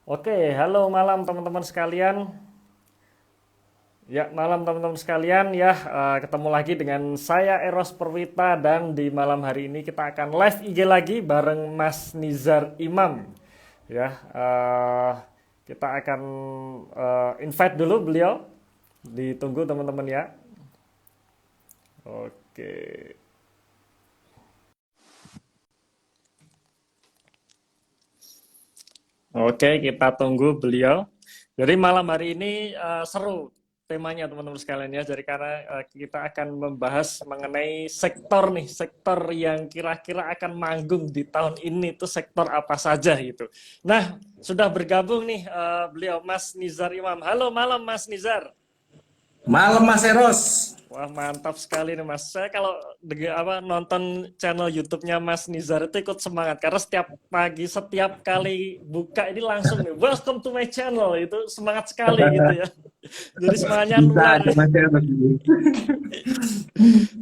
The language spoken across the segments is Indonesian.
Oke, halo malam teman-teman sekalian. Ya, malam teman-teman sekalian ya, ketemu lagi dengan saya Eros Perwita dan di malam hari ini kita akan live IG lagi bareng Mas Nizar Imam. Ya, kita akan invite dulu beliau. Ditunggu teman-teman ya. Oke. Oke, kita tunggu beliau. Jadi malam hari ini seru temanya teman-teman sekalian ya. Jadi karena kita akan membahas mengenai sektor yang kira-kira akan manggung di tahun ini itu sektor apa saja gitu. Nah, sudah bergabung nih beliau Mas Nizar Imam. Halo malam Mas Nizar. Malam Mas Eros. Wah mantap sekali nih Mas. Saya kalau nonton channel YouTube-nya Mas Nizar itu ikut semangat karena setiap pagi, setiap kali buka ini langsung nih welcome to my channel, itu semangat sekali gitu ya. Jadi semangatnya Bisa nular. aja Mas Eros.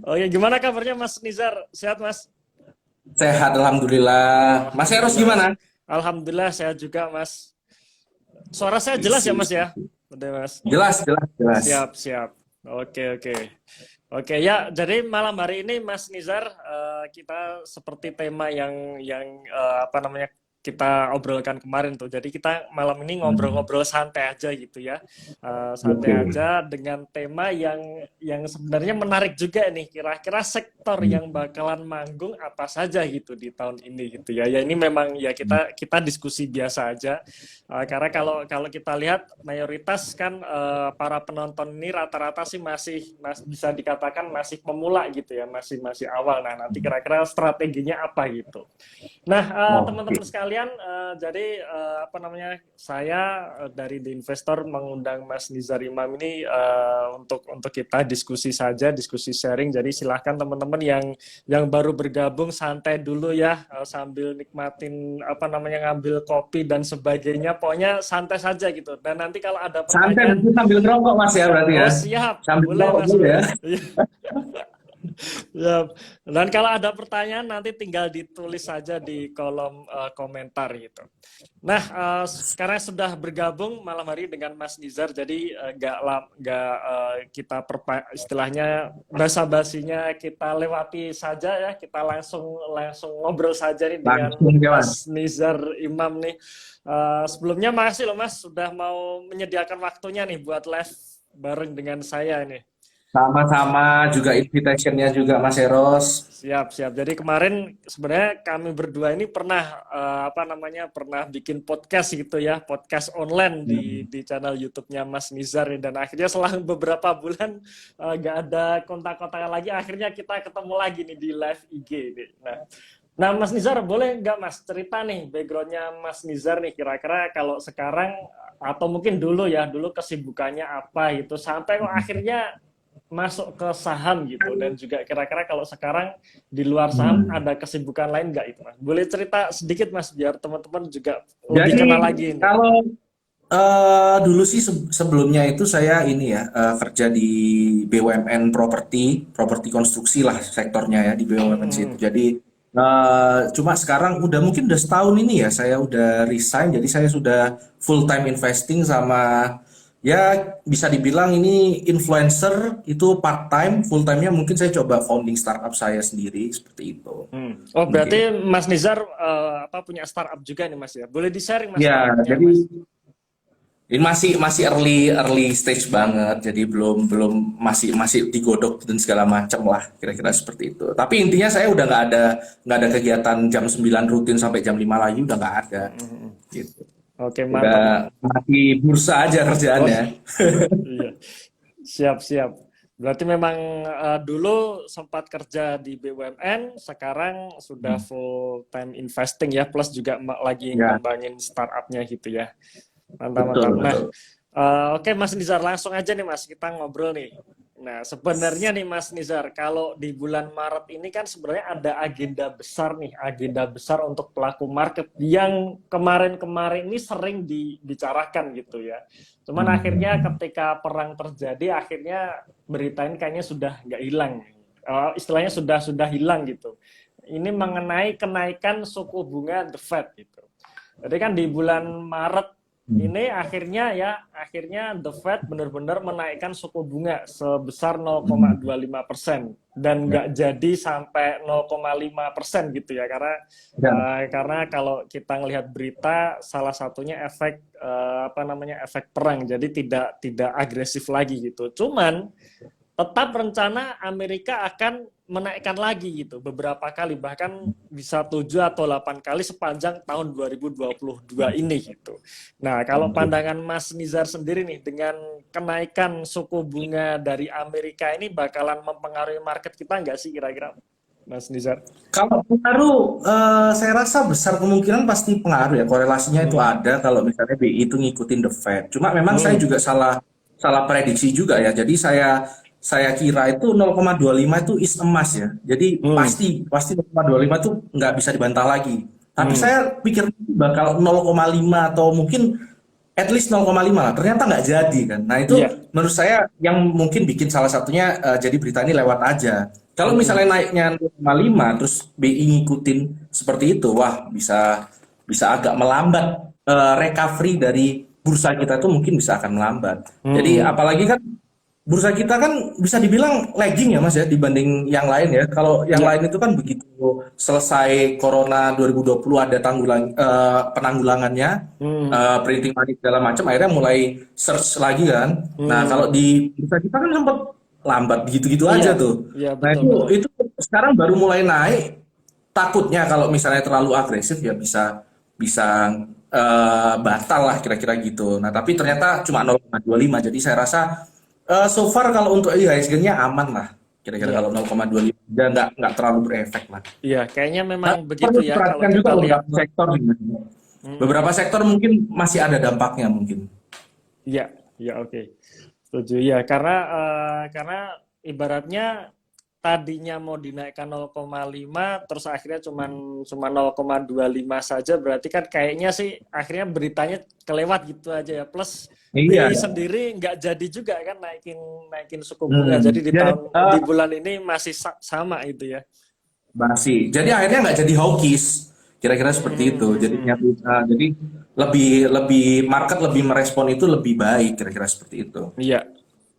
Oke, gimana kabarnya Mas Nizar? Sehat Mas? Sehat Alhamdulillah. Mas Eros Alhamdulillah. gimana? Alhamdulillah sehat juga Mas. Suara saya jelas ya Isi. Mas ya? Udah Mas. Jelas, jelas, jelas. Siap, siap. Oke, oke. Oke, ya, jadi malam hari ini Mas Nizar, kita seperti tema yang apa namanya kita obrolkan kemarin tuh. Jadi kita malam ini ngobrol-ngobrol santai aja gitu ya. Santai Oke. aja dengan tema yang sebenarnya menarik juga nih. Kira-kira sektor yang bakalan manggung apa saja gitu di tahun ini gitu ya. Ya ini memang ya kita diskusi biasa aja. Karena kalau kalau kita lihat mayoritas kan para penonton ini rata-rata sih masih bisa dikatakan masih pemula gitu ya, masih masih awal. Nah, nanti kira-kira strateginya apa gitu. Nah, Oke. teman-teman sekalian, jadi apa namanya? Saya dari The Investor mengundang Mas Nizar Imam ini untuk kita diskusi saja, diskusi sharing. Jadi silahkan teman-teman yang baru bergabung santai dulu ya, sambil nikmatin apa namanya ngambil kopi dan sebagainya. Pokoknya santai saja gitu. Dan nanti kalau ada Santai pertanyaan, nanti sambil ngerokok Mas ya berarti oh ya. siap, Sambil boleh ngerokok Mas, dulu ya. boleh. Ya, dan kalau ada pertanyaan nanti tinggal ditulis saja di kolom komentar gitu. Nah, karena sudah bergabung malam hari dengan Mas Nizar, jadi kita istilahnya basa-basinya kita lewati saja ya, kita langsung langsung ngobrol saja nih dengan Langsung ya Mas. Mas Nizar Imam nih. Sebelumnya makasih loh Mas sudah mau menyediakan waktunya nih buat live bareng dengan saya nih. Sama-sama juga invitationnya juga Mas Eros. Siap, siap. Jadi kemarin sebenarnya kami berdua ini pernah apa namanya pernah bikin podcast gitu ya, podcast online di channel YouTube-nya Mas Nizar ini. Dan akhirnya selang beberapa bulan nggak ada kontak-kontakan lagi, akhirnya kita ketemu lagi nih di live IG ini. Nah, Mas Nizar boleh nggak Mas cerita nih backgroundnya Mas Nizar nih kira-kira kalau sekarang atau mungkin dulu ya, dulu kesibukannya apa gitu sampai kok akhirnya masuk ke saham gitu, dan juga kira-kira kalau sekarang di luar saham Hmm. ada kesibukan lain nggak itu Mas? Boleh cerita sedikit Mas biar teman-teman juga lebih Jadi kenal lagi ini. kalau dulu sih sebelumnya itu saya ini ya kerja di BUMN properti, properti konstruksi lah sektornya ya di BUMN situ. Hmm. Jadi cuma sekarang udah mungkin udah setahun ini ya saya udah resign. Jadi saya sudah full time investing sama ya bisa dibilang ini influencer itu part time, full time-nya mungkin saya coba founding startup saya sendiri seperti itu Oh mungkin. berarti Mas Nizar apa punya startup juga nih Mas ya? Boleh di sharing Mas Ya, startupnya jadi Mas? ini masih masih early early stage banget, jadi belum belum masih masih digodok dan segala macam lah, kira-kira seperti itu. Tapi intinya saya udah nggak ada kegiatan jam 9 rutin sampai jam 5 lagi udah nggak ada, gitu. Oke mantap. Udah mati bursa aja Oh kerjaannya. iya, siap siap. Berarti memang dulu sempat kerja di BUMN, sekarang sudah full time investing ya, plus juga lagi Ya, ngembangin startupnya gitu ya. Mantap, betul mantap. Nah, betul. oke Mas Nizar, langsung aja nih Mas, kita ngobrol nih. Nah, sebenarnya nih Mas Nizar, kalau di bulan Maret ini kan sebenarnya ada agenda besar nih, agenda besar untuk pelaku market yang kemarin-kemarin ini sering dibicarakan gitu ya. Cuman akhirnya ketika perang terjadi, akhirnya berita ini kayaknya sudah nggak hilang. Istilahnya sudah hilang gitu. Ini mengenai kenaikan suku bunga The Fed gitu. Jadi kan di bulan Maret ini akhirnya The Fed benar-benar menaikkan suku bunga sebesar 0,25% dan nggak jadi sampai 0,5% gitu ya, karena kalau kita ngelihat berita salah satunya efek perang, jadi tidak agresif lagi gitu. Cuman tetap rencana Amerika akan menaikkan lagi gitu beberapa kali, bahkan bisa 7 atau 8 kali sepanjang tahun 2022 ini gitu. Nah, kalau pandangan Mas Nizar sendiri nih, dengan kenaikan suku bunga dari Amerika ini bakalan mempengaruhi market kita nggak sih kira-kira, Mas Nizar? Kalau pengaruh, saya rasa besar kemungkinan pasti pengaruh ya, korelasinya itu Hmm. ada kalau misalnya BI itu ngikutin The Fed. Cuma memang saya Hmm. juga salah salah prediksi juga ya. Jadi saya kira itu 0,25 itu is emas ya. Jadi Hmm. pasti pasti 0,25 itu nggak bisa dibantah lagi. Tapi Hmm. saya pikir bakal 0,5 atau mungkin at least 0,5 lah. Ternyata nggak jadi kan. Nah itu Iya. menurut saya yang mungkin bikin salah satunya jadi berita ini lewat aja. Kalau Hmm. misalnya naiknya 0,5 terus BI ngikutin seperti itu, wah bisa bisa agak melambat, recovery dari bursa kita itu mungkin bisa akan melambat. Jadi Hmm. apalagi kan bursa kita kan bisa dibilang lagging ya Mas ya dibanding yang lain ya. Kalau yang Iya. lain itu kan begitu selesai Corona 2020 ada penanggulangannya, Hmm. printing money segala macam, akhirnya mulai search lagi kan. Nah Hmm. kalau di bursa kita kan sempat lambat gitu-gitu Iya. aja tuh. Iya, Nah betul betul. itu sekarang baru mulai naik. Takutnya kalau misalnya terlalu agresif ya bisa bisa batal lah kira-kira gitu. Nah tapi ternyata cuma 0,25. Jadi saya rasa so far kalau untuk IHSG-nya aman lah. Kira-kira Iya. kalau 0,25 dia nggak terlalu berefek lah. Iya, kayaknya memang Nah, begitu perlu ya kalau diperhatikan juga kita lihat. beberapa sektor nih. Mm-mm. Beberapa sektor mungkin masih ada dampaknya mungkin. Iya, iya, oke. Setuju ya, karena ibaratnya tadinya mau dinaikkan 0,5 terus akhirnya cuma 0,25 saja, berarti kan kayaknya sih akhirnya beritanya kelewat gitu aja ya. Plus Iya. BI sendiri nggak jadi juga kan naikin naikin suku bunga. Hmm. Jadi Ya, di bulan ini masih sama itu ya. masih. Jadi akhirnya nggak jadi hawkish. Kira-kira seperti itu. Jadinya Hmm. jadi lebih lebih market lebih merespon itu lebih baik kira-kira seperti itu. Iya.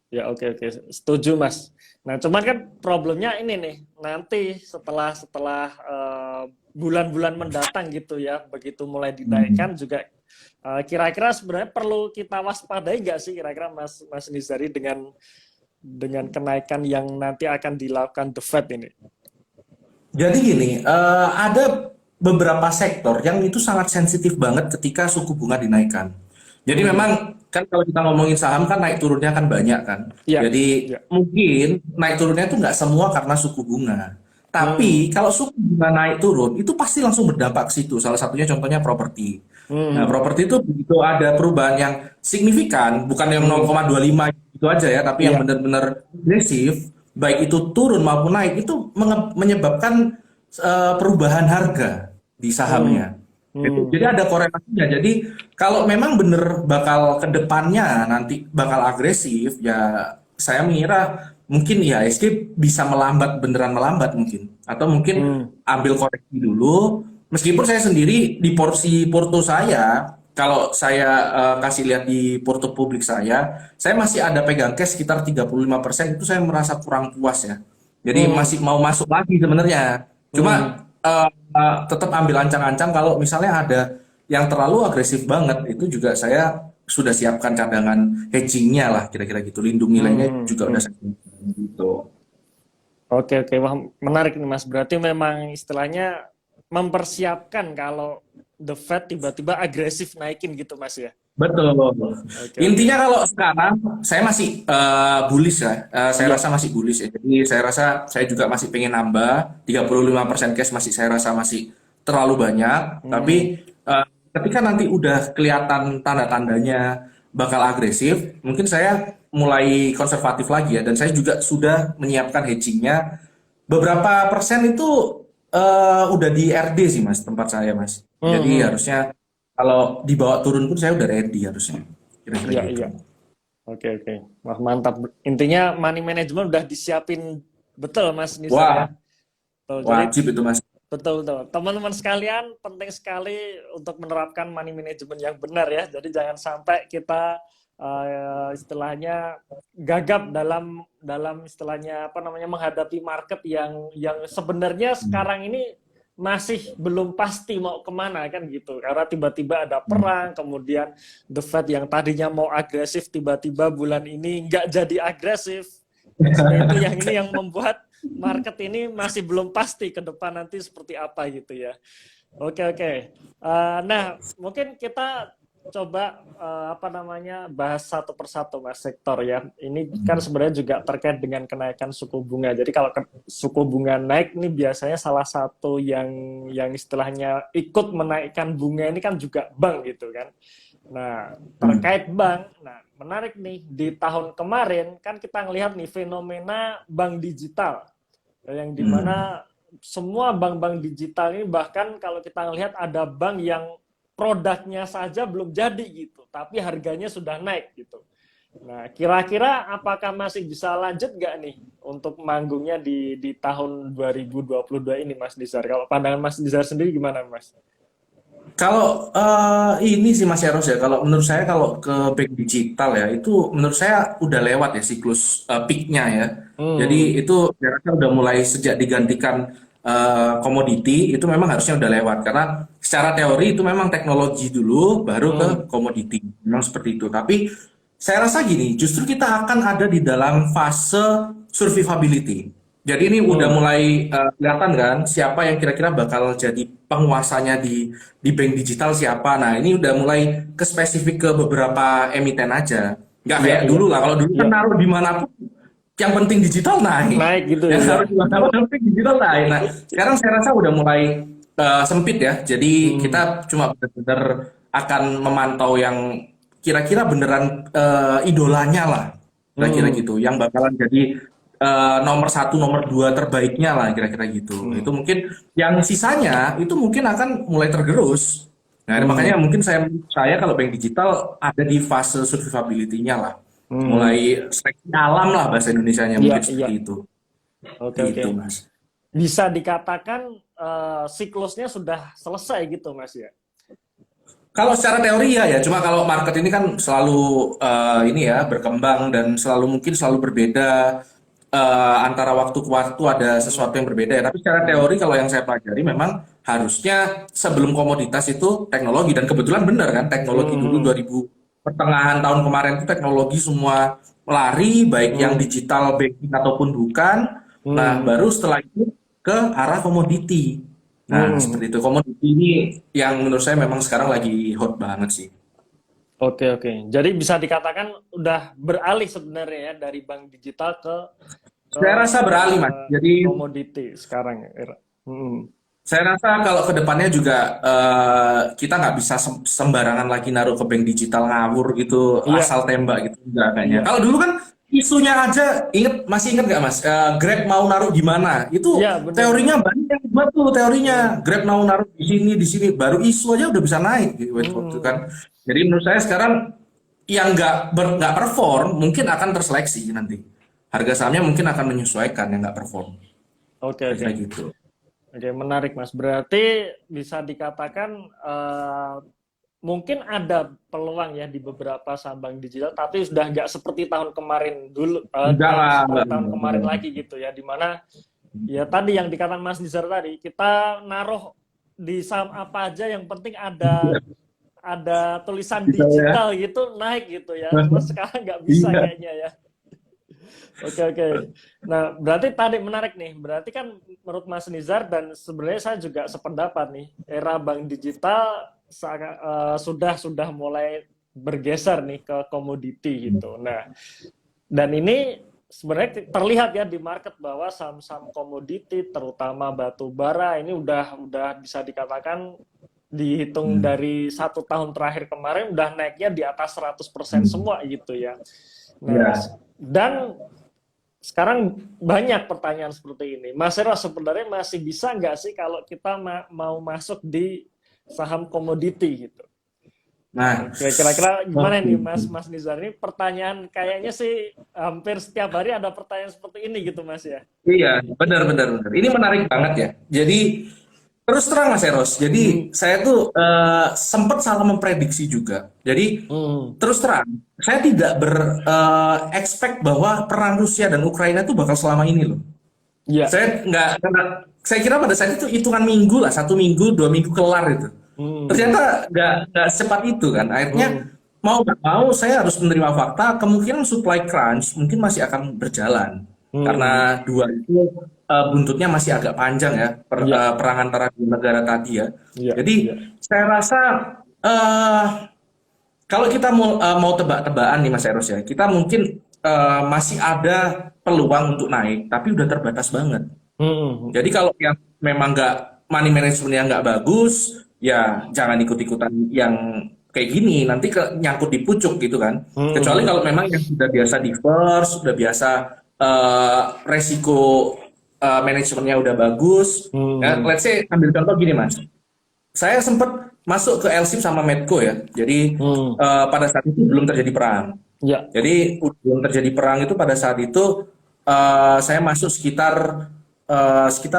Ya, oke, oke, setuju Mas. Nah, cuman kan problemnya ini nih, nanti setelah setelah bulan-bulan mendatang gitu ya, begitu mulai dinaikkan Hmm. juga, kira-kira sebenarnya perlu kita waspadai nggak sih kira-kira Mas Mas Nizari dengan kenaikan yang nanti akan dilakukan The Fed ini? Jadi gini, ada beberapa sektor yang itu sangat sensitif banget ketika suku bunga dinaikkan. Jadi Hmm. memang kan kalau kita ngomongin saham kan naik turunnya kan banyak kan. Iya, Jadi iya. mungkin naik turunnya itu nggak semua karena suku bunga. Hmm. Tapi kalau suku bunga naik turun itu pasti langsung berdampak ke situ. Salah satunya contohnya properti. Nah, Hmm. properti itu begitu ada perubahan yang signifikan, bukan yang Hmm. 0,25 itu aja ya, tapi yang Iya. benar-benar agresif, baik itu turun maupun naik, itu menyebabkan perubahan harga di Hmm. sahamnya. Hmm. Jadi ada korelasinya. Jadi kalau memang benar bakal ke depannya nanti bakal agresif, ya saya mengira mungkin ya IHSG bisa melambat, beneran melambat mungkin. Atau mungkin Hmm. ambil koreksi dulu. Meskipun saya sendiri di porsi porto saya, kalau saya kasih lihat di porto publik saya masih ada pegang cash sekitar 35%, itu saya merasa kurang puas ya. Jadi Hmm. masih mau masuk lagi sebenarnya. Hmm. Cuma tetap ambil ancang-ancang kalau misalnya ada yang terlalu agresif banget, itu juga saya sudah siapkan cadangan hedgingnya lah kira-kira gitu. Lindung nilainya Hmm. juga udah Hmm. saya siapkan gitu. Oke, oke. Wah, menarik nih Mas. Berarti memang istilahnya mempersiapkan kalau The Fed tiba-tiba agresif naikin gitu Mas ya. Betul. Oke, oke. Intinya kalau sekarang saya masih bullish ya. Saya Iya. rasa masih bullish ya. Jadi saya rasa saya juga masih pengen nambah 35% cash, masih saya rasa masih terlalu banyak. Tapi Hmm. ketika nanti udah kelihatan tanda-tandanya bakal agresif, mungkin saya mulai konservatif lagi ya. Dan saya juga sudah menyiapkan hedgingnya. Beberapa persen itu udah di RD sih Mas, tempat saya Mas. Hmm. Jadi Hmm. harusnya kalau dibawa turun pun saya udah ready harusnya. Kira-kira Iya, gitu. iya. Oke, oke. Wah, mantap. Intinya money management udah disiapin betul Mas Nizar ya. Wah, Betul. Jadi wajib itu Mas. Betul, betul. Teman-teman sekalian, penting sekali untuk menerapkan money management yang benar ya. Jadi jangan sampai kita istilahnya gagap dalam istilahnya apa namanya menghadapi market yang sebenarnya sekarang ini masih belum pasti mau kemana kan gitu. Karena tiba-tiba ada perang, kemudian The Fed yang tadinya mau agresif tiba-tiba bulan ini nggak jadi agresif. Seperti itu yang ini yang membuat market ini masih belum pasti ke depan nanti seperti apa gitu ya. Oke, oke. Nah, mungkin kita coba apa namanya bahas satu persatu Mas sektor ya. Ini kan sebenarnya juga terkait dengan kenaikan suku bunga. Jadi kalau suku bunga naik ini biasanya salah satu yang istilahnya ikut menaikkan bunga ini kan juga bank gitu kan. Nah, terkait bank, nah menarik nih di tahun kemarin kan kita ngelihat nih fenomena bank digital yang dimana semua bank-bank digital ini bahkan kalau kita ngelihat ada bank yang produknya saja belum jadi gitu, tapi harganya sudah naik gitu. Nah, kira-kira apakah masih bisa lanjut nggak nih untuk manggungnya di tahun 2022 ini, Mas Nizar? Kalau pandangan Mas Nizar sendiri gimana, Mas? Kalau ini sih Mas Eros ya, kalau menurut saya kalau ke bank digital ya, itu menurut saya udah lewat ya siklus peaknya ya. Jadi Hmm, itu saya rasa udah mulai sejak digantikan komoditi, itu memang harusnya udah lewat. Karena secara teori itu memang teknologi dulu, baru ke hmm, komoditi. Memang seperti itu. Tapi saya rasa gini, justru kita akan ada di dalam fase survivability. Jadi ini udah hmm, mulai kelihatan kan siapa yang kira-kira bakal jadi penguasanya di bank digital siapa. Nah, ini udah mulai ke spesifik ke beberapa emiten aja. Nggak iya, kayak iya, dulu lah. Kalau dulu kan iya, naruh di manapun yang penting digital naik. naik gitu Yang ya. naruh di manapun yang penting digital naik. Nah, sekarang saya rasa udah mulai sempit ya. Jadi Hmm, kita cuma benar-benar akan memantau yang kira-kira beneran idolanya lah. Kira-kira hmm, gitu. Yang bakalan jadi nomor satu, nomor dua terbaiknya lah kira-kira gitu. Itu hmm, mungkin yang sisanya itu mungkin akan mulai tergerus. Nah, makanya hmm, mungkin saya kalau bank digital ada di fase survivability-nya lah. hmm. Mulai seleksi alam lah bahasa Indonesianya Iya, mungkin iya. seperti itu. Oke, oke. Gitu, Mas. Bisa dikatakan siklusnya sudah selesai gitu, Mas ya. Kalau secara teori ya, cuma kalau market ini kan selalu ini ya berkembang dan selalu mungkin selalu berbeda antara waktu ke waktu ada sesuatu yang Hmm, berbeda ya. Tapi secara hmm, teori kalau yang saya pelajari memang harusnya sebelum komoditas itu teknologi dan kebetulan benar kan teknologi hmm, dulu hmm, 2000 pertengahan tahun kemarin itu teknologi semua lari baik yang hmm, digital banking ataupun bukan. Nah, hmm, baru setelah itu ke arah komoditi. Nah, hmm. seperti itu. Komoditi ini yang menurut saya memang sekarang lagi hot banget sih. Oke, oke. Jadi bisa dikatakan udah beralih sebenarnya ya dari bank digital ke Saya rasa beralih, Mas. Jadi komoditi sekarang ya. Hmm. saya rasa kalau ke depannya juga kita nggak bisa sembarangan lagi naruh ke bank digital ngawur gitu, Iya, asal tembak gitu enggak kayaknya. iya. Kalau dulu kan isunya aja, masih inget nggak Mas? Grab mau naruh di mana? Itu Iya, benar, teorinya benar. banyak yang buat tuh teorinya. Hmm. Grab mau naruh di sini, baru isu aja udah bisa naik gitu waktu itu kan. Hmm. Jadi menurut saya sekarang yang nggak perform mungkin akan terseleksi nanti. Harga sahamnya mungkin akan menyesuaikan yang nggak perform. Oke, oke. Kira-kira gitu. Oke, menarik Mas. Berarti bisa dikatakan mungkin ada peluang ya di beberapa saham bank digital, tapi sudah nggak seperti tahun kemarin dulu, Enggak nggak lah, seperti enggak. tahun kemarin lagi gitu ya, di mana ya tadi yang dikatakan Mas Nizar tadi, kita naruh di saham apa aja yang penting ada tulisan Bisa ya. digital gitu naik gitu ya. Cuma sekarang nggak bisa Iya. kayaknya ya. Oke, oke. Nah, berarti tadi menarik nih. Berarti kan menurut Mas Nizar dan sebenarnya saya juga sependapat nih, era bank digital sudah mulai bergeser nih ke komoditi gitu. Nah, dan ini sebenarnya terlihat ya di market bahwa saham-saham komoditi terutama batu bara ini udah bisa dikatakan dihitung dari 1 tahun terakhir kemarin udah naiknya di atas 100% semua gitu ya. Nah, Ya. dan sekarang banyak pertanyaan seperti ini. Mas Eros sebenarnya masih bisa nggak sih kalau kita mau masuk di saham komoditi gitu? Nah, Kira-kira gimana oke. nih Mas Mas Nizar? Ini pertanyaan kayaknya sih hampir setiap hari ada pertanyaan seperti ini gitu Mas ya. Iya, benar, benar, benar. Ini menarik banget ya. Jadi Terus terang Mas Eros, Hmm. jadi saya tuh sempat salah memprediksi juga. Jadi Hmm. terus terang, saya tidak expect bahwa perang Rusia dan Ukraina itu bakal selama ini loh. Ya. Saya nggak, saya kira pada saat itu hitungan minggu lah, 1 minggu, 2 minggu kelar itu. Hmm. Ternyata nggak secepat itu kan. Akhirnya Hmm. mau nggak mau saya harus menerima fakta kemungkinan supply crunch mungkin masih akan berjalan Hmm. karena dua itu buntutnya masih agak panjang ya Ya. perang antara dua negara tadi ya. Ya. Jadi Ya. saya rasa eh, kalau kita mau tebak-tebakan nih Mas Eros ya, kita mungkin masih ada peluang untuk naik, tapi udah terbatas banget. Hmm. Jadi kalau yang memang nggak money managementnya nggak bagus, ya jangan ikut-ikutan yang kayak gini. Nanti nyangkut di pucuk gitu kan. Kecuali Hmm. kalau memang yang sudah biasa diverse, sudah biasa resiko manajemennya udah bagus. Ya, Hmm. let's say ambil contoh gini mas. Saya sempat masuk ke LSIP sama Medco ya. Jadi Hmm. pada saat itu belum terjadi perang. Ya. Jadi belum terjadi perang itu pada saat itu saya masuk sekitar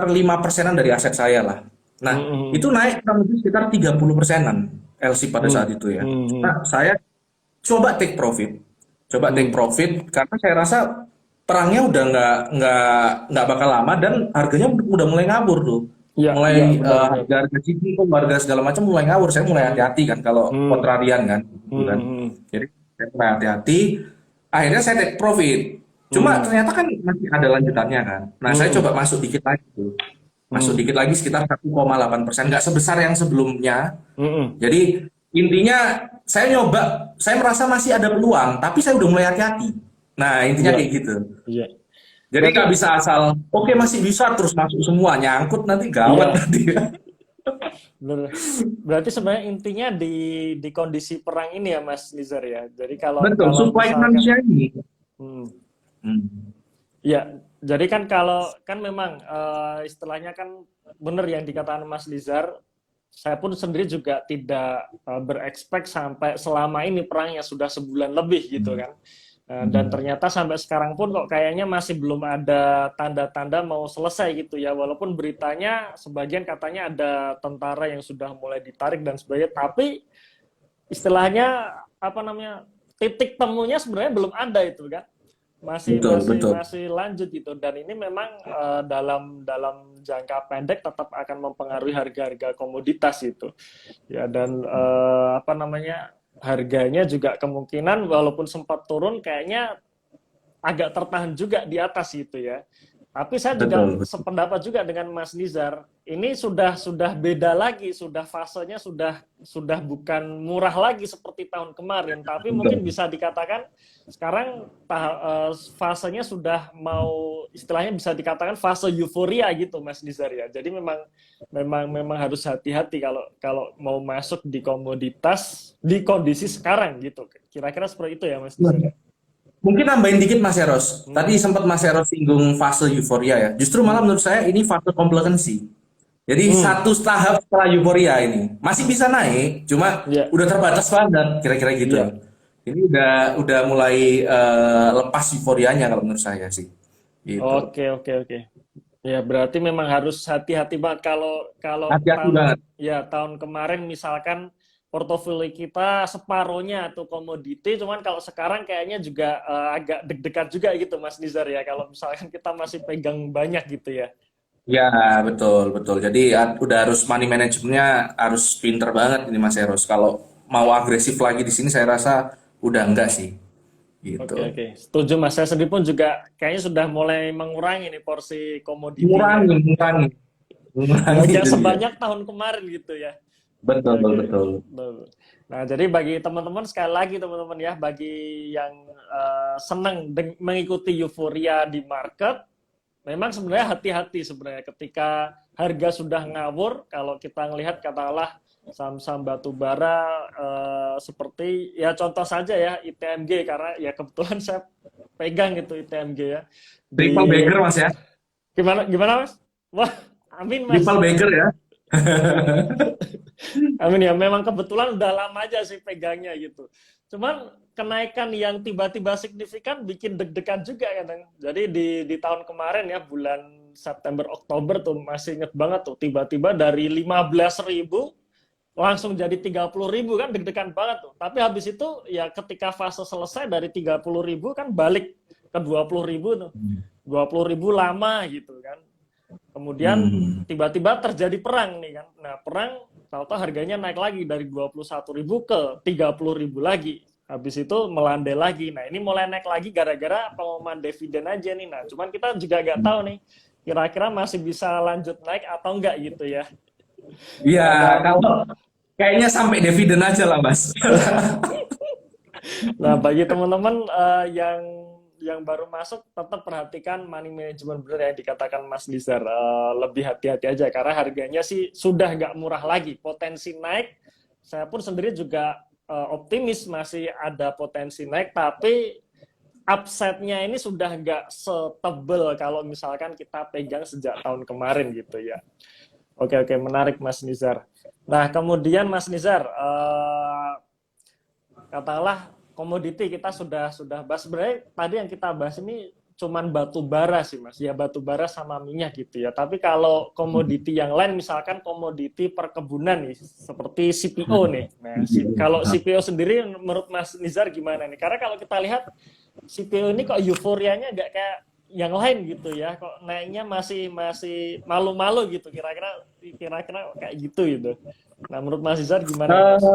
5%-an dari aset saya lah. Nah, Hmm. itu naik kurang lebih sekitar 30%-an LC pada Hmm. saat itu ya. Hmm. Nah, saya coba take profit. Coba take Hmm. profit karena saya rasa perangnya udah nggak bakal lama dan harganya udah mulai ngabur tuh. Ya. Ya. Mulai Benar-benar. harga cpo, harga segala macam mulai ngabur. Saya mulai Hmm. hati-hati kan kalau Hmm. kontrarian kan, gitu kan. Hmm. Jadi saya mulai hati-hati. Akhirnya saya take profit. Cuma Hmm. ternyata kan masih ada lanjutannya kan. Nah, saya Hmm. coba masuk dikit lagi tuh. Masuk Hmm. dikit lagi sekitar 1,8%, nggak sebesar yang sebelumnya. Hmm. Jadi intinya saya merasa masih ada peluang, tapi saya udah mulai hati-hati. Nah, intinya Ya. kayak gitu. Ya. Jadi Berarti nggak bisa asal, oke masih bisa terus masuk semua, nyangkut nanti gawat iya. nanti. Bener. Berarti sebenarnya intinya di kondisi perang ini ya Mas Nizar ya. Jadi kalau Betul, kalau supply misalkan crunch-nya ini. hmm, Hmm. ya, jadi kan kalau kan memang istilahnya kan benar yang dikatakan Mas Nizar, saya pun sendiri juga tidak berekspek sampai selama ini perangnya sudah sebulan lebih gitu kan. Dan Hmm. ternyata sampai sekarang pun kok kayaknya masih belum ada tanda-tanda mau selesai gitu ya. Walaupun beritanya sebagian katanya ada tentara yang sudah mulai ditarik dan sebagainya, tapi istilahnya apa namanya titik temunya sebenarnya belum ada itu kan. Masih Betul, masih betul. masih lanjut gitu dan ini memang dalam dalam jangka pendek tetap akan mempengaruhi harga-harga komoditas itu ya dan apa namanya harganya juga kemungkinan walaupun sempat turun kayaknya agak tertahan juga di atas gitu ya. Tapi saya juga Betul, betul. sependapat juga dengan Mas Nizar. Ini sudah beda lagi, sudah fasenya sudah bukan murah lagi seperti tahun kemarin, tapi mungkin Betul. bisa dikatakan sekarang fasenya sudah mau istilahnya bisa dikatakan fase euforia gitu Mas Nizar ya. Jadi memang harus hati-hati kalau kalau mau masuk di komoditas di kondisi sekarang gitu. Kira-kira seperti itu ya Mas Nizar ya. Mungkin nambahin dikit Mas Eros. Tadi Hmm. sempat Mas Eros singgung fase euforia ya. Justru malah Hmm. menurut saya ini fase complacency. Jadi Hmm. satu tahap setelah euforia ini masih bisa naik, cuma Ya. udah terbatas banget, kira-kira gitu. Iya. Ini udah mulai lepas euforianya kalau menurut saya sih. Gitu. Oke, oke, oke. Ya, berarti memang harus hati-hati banget kalau kalau Hati-hati banget. tahun kemarin misalkan portofolio kita separohnya atau komoditi, cuman kalau sekarang kayaknya juga agak deg-degan juga gitu Mas Nizar ya kalau misalkan kita masih pegang banyak gitu ya. Ya, betul, betul. Jadi udah harus money manajemennya harus pinter banget ini Mas Eros. Kalau mau agresif lagi di sini saya rasa udah enggak sih. Gitu. Oke, oke. Setuju Mas. Saya sendiri pun juga kayaknya sudah mulai mengurangi nih porsi komoditinya. Mengurangi, mengurangi, mengurangi Nggak itu dia. sebanyak tahun kemarin gitu ya. Oke, Betul, oke. betul. Betul. Nah, jadi bagi teman-teman sekali lagi teman-teman ya, bagi yang senang mengikuti euforia di market, memang sebenarnya hati-hati sebenarnya ketika harga sudah ngawur, kalau kita ngelihat katakanlah saham-saham batu bara seperti ya contoh saja ya ITMG karena ya kebetulan saya pegang itu ITMG ya Triple di bagger Mas ya. gimana gimana Mas? Wah, amin Mas. Triple bagger ya. Amin ya, memang kebetulan udah lama aja sih pegangnya gitu. Cuman kenaikan yang tiba-tiba signifikan bikin deg-degan juga kadang. Jadi di tahun kemarin ya bulan September Oktober tuh masih inget banget tuh, tiba-tiba dari 15.000 langsung jadi 30.000 kan, deg-degan banget tuh. Tapi habis itu ya ketika fase selesai dari 30.000 kan balik ke 20.000 tuh. 20.000 lama gitu kan. Kemudian tiba-tiba terjadi perang nih kan. Nah, perang tahu-tahu harganya naik lagi dari 21.000 ke 30.000 lagi. Habis itu melandai lagi. Nah, ini mulai naik lagi gara-gara pengumuman dividen aja nih. Nah, cuman kita juga nggak tahu nih kira-kira masih bisa lanjut naik atau enggak gitu ya. Iya, Nah, kalau kayaknya sampai dividen aja lah, Mas. nah, bagi teman-teman yang baru masuk, tetap perhatikan money management, bener yang dikatakan Mas Nizar. Lebih hati-hati aja karena harganya sih sudah nggak murah lagi. Potensi naik, saya pun sendiri juga optimis masih ada potensi naik, tapi upside-nya ini sudah nggak setebel kalau misalkan kita pegang sejak tahun kemarin gitu ya. Oke, menarik Mas Nizar. Nah, kemudian Mas Nizar, katakanlah komoditi kita sudah bahas. Sebenarnya tadi yang kita bahas ini cuman batu bara sih Mas, ya batu bara sama minyak gitu ya. Tapi kalau komoditi yang lain, misalkan komoditi perkebunan nih, seperti CPO nih. Nah, kalau CPO sendiri menurut Mas Nizar gimana nih? Karena kalau kita lihat CPO ini kok euforianya nggak kayak yang lain gitu ya, kok naiknya masih malu-malu gitu, kira-kira kayak gitu. Nah, menurut Mas Nizar gimana Mas?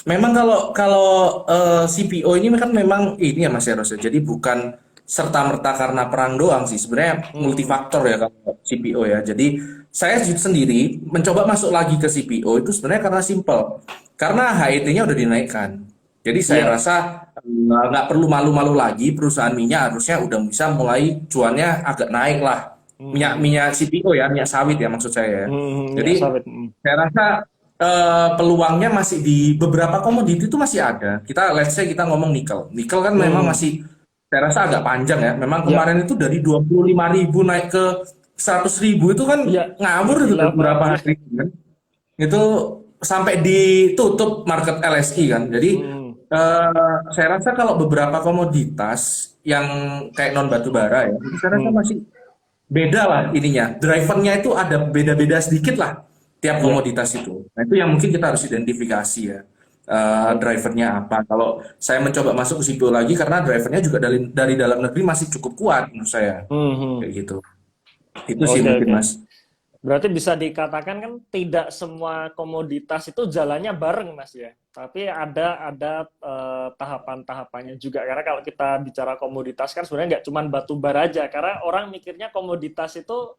Memang kalau CPO ini kan memang ini ya Mas Eros ya. Jadi bukan serta-merta karena perang doang sih. Sebenarnya multifaktor ya kalau CPO ya. Jadi saya sendiri mencoba masuk lagi ke CPO itu sebenarnya karena simple. Karena HET-nya udah dinaikkan. Jadi saya Iya. rasa nggak perlu malu-malu lagi, perusahaan minyak harusnya udah bisa mulai cuannya agak naik lah. Minyak CPO ya, minyak sawit ya maksud saya ya. Ya, Jadi sawit. saya rasa peluangnya masih di beberapa komoditi itu masih ada. Let's say kita ngomong nikel. Nikel kan memang masih saya rasa agak panjang ya. Memang Ya, kemarin itu dari 25.000 naik ke 100.000 itu kan ya, ngawur itu gila banget beberapa ya. hari kan. Itu sampai ditutup market LSI kan. Jadi saya rasa kalau beberapa komoditas yang kayak non batu bara ya, itu saya rasa masih beda lah ininya. Drivernya itu ada beda-beda sedikit lah tiap Ya, komoditas itu. Nah, itu yang mungkin kita harus identifikasi ya. oke. Drivernya apa? Kalau saya mencoba masuk ke CPO lagi karena drivernya juga dari dalam negeri masih cukup kuat menurut saya. Kayak gitu. Itu sih Oke, mungkin oke. Mas. Berarti bisa dikatakan kan tidak semua komoditas itu jalannya bareng, Mas ya. Tapi ada tahapan-tahapannya juga. Karena kalau kita bicara komoditas kan sebenarnya nggak cuma batu bara aja. Karena orang mikirnya komoditas itu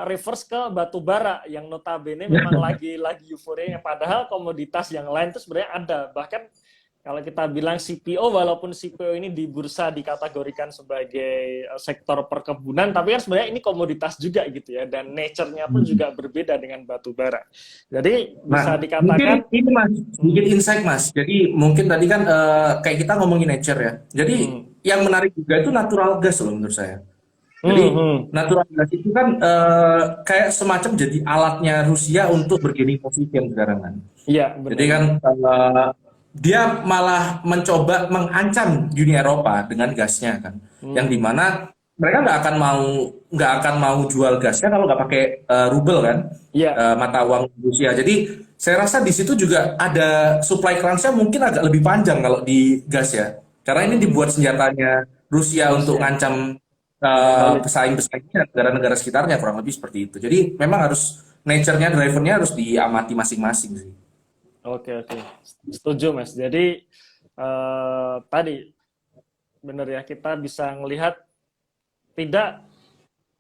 reverse ke batu bara yang notabene memang lagi euforia. Padahal komoditas yang lain itu sebenarnya ada. Bahkan kalau kita bilang CPO, walaupun CPO ini di bursa dikategorikan sebagai sektor perkebunan, tapi kan sebenarnya ini komoditas juga gitu ya, dan nature-nya pun juga berbeda dengan batu bara. Jadi bisa Nah, mungkin dikatakan, ini Mas, sedikit insight Mas. Jadi mungkin tadi kan kayak kita ngomongin nature ya. Jadi yang menarik juga itu natural gas loh menurut saya. Jadi natural gas itu kan kayak semacam jadi alatnya Rusia untuk bergaining position sekarang kan. iya Jadi benar. kan dia malah mencoba mengancam Uni Eropa dengan gasnya kan, yang dimana mereka nggak akan mau jual gasnya kalau nggak pakai rubel kan, Iya, mata uang Rusia. Jadi saya rasa di situ juga ada supply crunch-nya mungkin agak lebih panjang kalau di gas ya, karena ini dibuat senjatanya Rusia untuk Rusia ngancam balik. pesaing-pesaingnya negara-negara sekitarnya kurang lebih seperti itu. Jadi memang harus nature-nya, driver-nya harus diamati masing-masing sih. Oke. Setuju Mas. Jadi tadi benar ya, kita bisa melihat tidak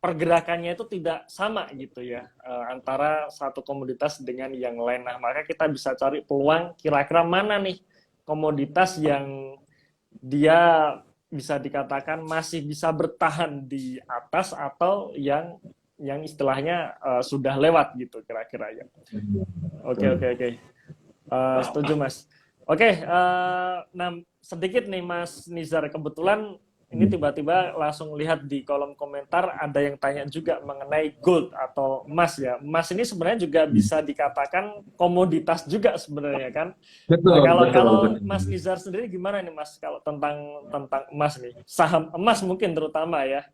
pergerakannya itu tidak sama gitu ya, antara satu komoditas dengan yang lain. Nah, maka kita bisa cari peluang kira-kira mana nih komoditas yang dia bisa dikatakan masih bisa bertahan di atas, atau yang istilahnya sudah lewat gitu kira-kira ya. Oke. Setuju Mas. Oke, nah sedikit nih Mas Nizar, kebetulan ini tiba-tiba langsung lihat di kolom komentar ada yang tanya juga mengenai gold atau emas ya. Emas ini sebenarnya juga bisa dikatakan komoditas juga sebenarnya kan. Nah, Betul, kalau betul, kalau betul. Mas Nizar sendiri gimana nih Mas kalau tentang emas nih? Saham emas mungkin terutama ya.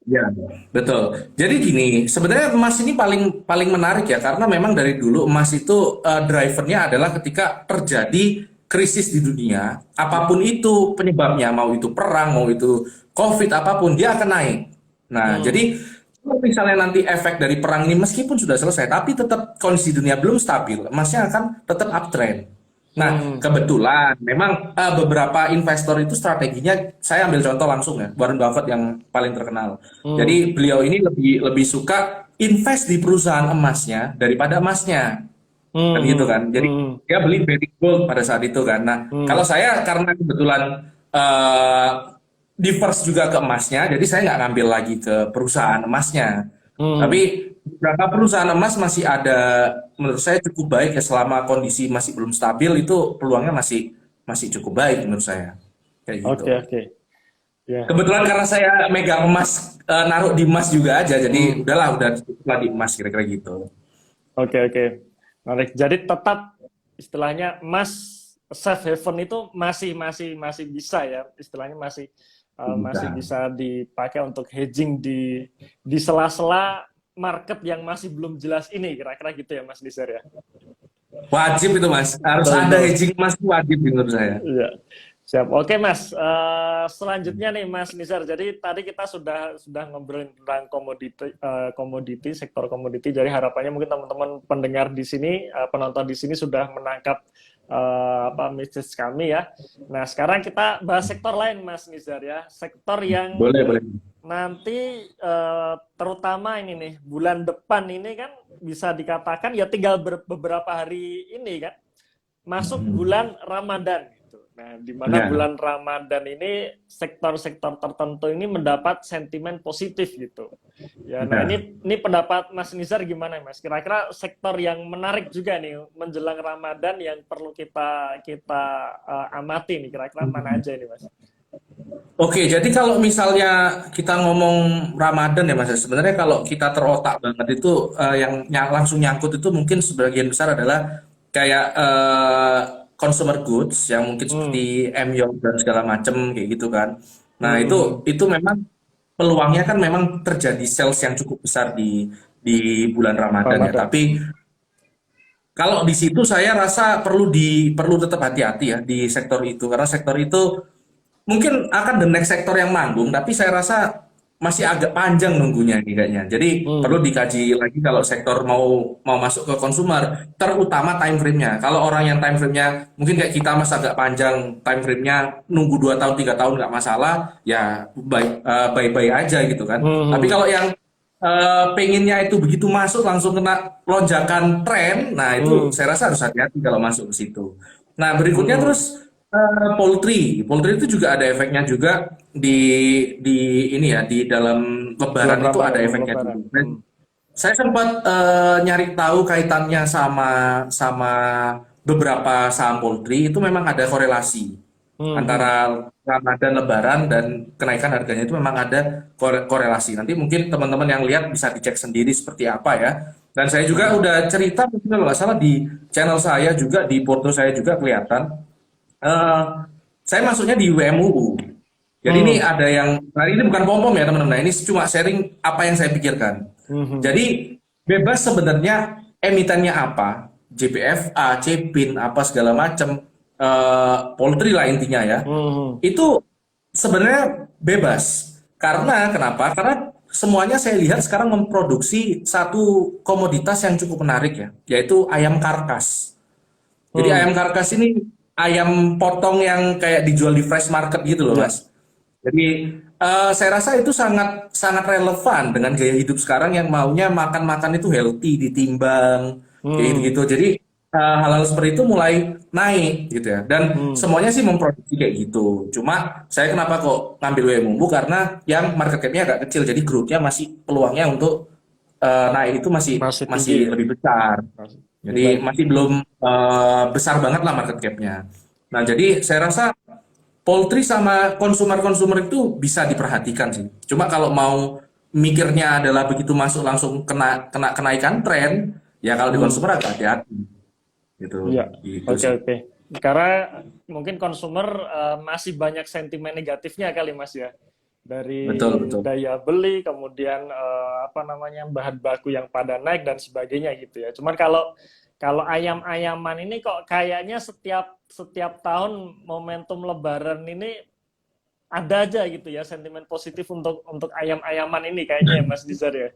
Ya, betul. Jadi gini, sebenarnya emas ini paling paling menarik ya karena memang dari dulu emas itu drivernya adalah ketika terjadi krisis di dunia, Ya. apapun itu penyebabnya, mau itu perang, mau itu COVID apapun dia akan naik. Nah, Hmm. jadi kalau misalnya nanti efek dari perang ini meskipun sudah selesai, tapi tetap kondisi dunia belum stabil, emasnya akan tetap uptrend. Nah, Hmm. kebetulan memang beberapa investor itu strateginya, saya ambil contoh langsung ya, Warren Buffett yang paling terkenal. Hmm. Jadi beliau ini lebih lebih suka invest di perusahaan emasnya daripada emasnya, kan gitu Hmm. kan. Jadi Hmm. dia beli Barrick Gold pada saat itu kan. Nah, Hmm. kalau saya karena kebetulan eh, diverse juga ke emasnya, jadi saya nggak ngambil lagi ke perusahaan emasnya. Hmm. Tapi beberapa perusahaan emas masih ada, menurut saya cukup baik ya selama kondisi masih belum stabil itu peluangnya masih masih cukup baik menurut saya. Kayak Oke, gitu. oke. Ya. Kebetulan karena saya megang emas, naruh di emas juga aja, jadi Hmm. udahlah udah cukuplah di emas kira-kira gitu. Oke, oke. Menarik. Jadi tetap istilahnya emas safe haven itu masih bisa ya. Istilahnya masih Bisa. bisa dipakai untuk hedging di sela-sela market yang masih belum jelas ini, kira-kira gitu ya Mas Nizar ya. Wajib itu mas, harus Betul, ada betul. hedging emas itu wajib menurut saya. Iya. Siap. Oke, Mas. Selanjutnya nih, Mas Nizar. Jadi tadi kita sudah ngobrolin tentang komoditi, sektor komoditi. Jadi harapannya mungkin teman-teman pendengar di sini, penonton di sini sudah menangkap apa message kami ya. Nah, sekarang kita bahas sektor lain, Mas Nizar ya. Sektor yang Boleh, boleh. nanti terutama ini nih bulan depan ini kan bisa dikatakan ya tinggal beberapa hari ini kan masuk bulan Ramadan gitu. Nah, di mana Ya. bulan Ramadan ini sektor-sektor tertentu ini mendapat sentimen positif gitu. Ya, nah Ya. ini pendapat Mas Nizar gimana Mas? Kira-kira sektor yang menarik juga nih menjelang Ramadan yang perlu kita kita amati nih. Kira-kira mana aja ini Mas? Oke, jadi kalau misalnya kita ngomong Ramadan ya Mas, sebenarnya kalau kita terotak banget itu yang langsung nyangkut itu mungkin sebagian besar adalah kayak consumer goods yang mungkin Hmm. seperti MYO dan segala macem kayak gitu kan. Nah, Hmm. itu memang peluangnya kan memang terjadi sales yang cukup besar di bulan Ramadan ya. Ramadan. Tapi kalau di situ saya rasa perlu tetap hati-hati ya di sektor itu karena sektor itu mungkin akan the next sektor yang manggung, tapi saya rasa masih agak panjang nunggunya nih kayaknya. Jadi perlu Hmm. dikaji lagi kalau sektor mau mau masuk ke consumer, terutama time frame-nya. Kalau orang yang time frame-nya mungkin kayak kita mas agak panjang time frame-nya nunggu 2 tahun 3 tahun nggak masalah, ya bye-bye aja gitu kan. Tapi Hmm. kalau yang pengennya itu begitu masuk langsung kena lonjakan tren, nah itu Hmm. saya rasa harus hati-hati kalau masuk ke situ. Nah berikutnya Hmm. terus poultry itu juga ada efeknya juga di ini ya di dalam Bulan Lebaran itu ada Ramadan, bulan efeknya Lebaran. juga. Hmm. Saya sempat nyari tahu kaitannya sama sama beberapa saham poultry itu memang ada korelasi Hmm. Hmm. antara Ramadan Lebaran dan kenaikan harganya itu memang ada korelasi. Nanti mungkin teman-teman yang lihat bisa dicek sendiri seperti apa ya. Dan saya juga Hmm. udah cerita mungkin kalau nggak salah di channel saya juga di porto saya juga kelihatan. Eh, saya masuknya di WMUU. Jadi ini Hmm. ada yang, nah ini bukan pom-pom ya teman-teman. Nah, ini cuma sharing apa yang saya pikirkan. Hmm. Jadi bebas sebenarnya emitennya apa, JPFA, CPIN, apa segala macam, poultry lah intinya ya. Hmm. Itu sebenarnya bebas. Karena kenapa? Karena semuanya saya lihat sekarang memproduksi satu komoditas yang cukup menarik ya, yaitu ayam karkas. Jadi Hmm. ayam karkas ini ayam potong yang kayak dijual di fresh market gitu loh, Ya. Mas. Jadi saya rasa itu sangat sangat relevan dengan gaya hidup sekarang yang maunya makan-makan itu healthy, ditimbang, kayak Hmm. gitu-gitu. Jadi hal-hal seperti itu mulai naik gitu ya. Dan Hmm. semuanya sih memproduksi kayak gitu. Cuma saya kenapa kok ngambil WMUMU karena yang market cap-nya agak kecil, jadi growth-nya masih peluangnya untuk naik itu masih Masih tinggi masih ya. lebih besar. Masih. Lebih Jadi baik. masih belum besar banget lah market cap-nya. Nah, jadi saya rasa poultry sama konsumer-konsumer itu bisa diperhatikan sih. Cuma kalau mau mikirnya adalah begitu masuk langsung kena kena kenaikan tren, ya kalau di Hmm. konsumer agak hati-hati gitu. Iya. Gitu Oke, sih. oke. Karena mungkin konsumer masih banyak sentimen negatifnya kali Mas ya. dari betul, betul. daya beli, kemudian apa namanya bahan baku yang pada naik dan sebagainya gitu ya. Cuman kalau kalau ayam-ayaman ini kok kayaknya setiap setiap tahun momentum Lebaran ini ada aja gitu ya sentimen positif untuk ayam-ayaman ini kayaknya ya Mas Nizar ya.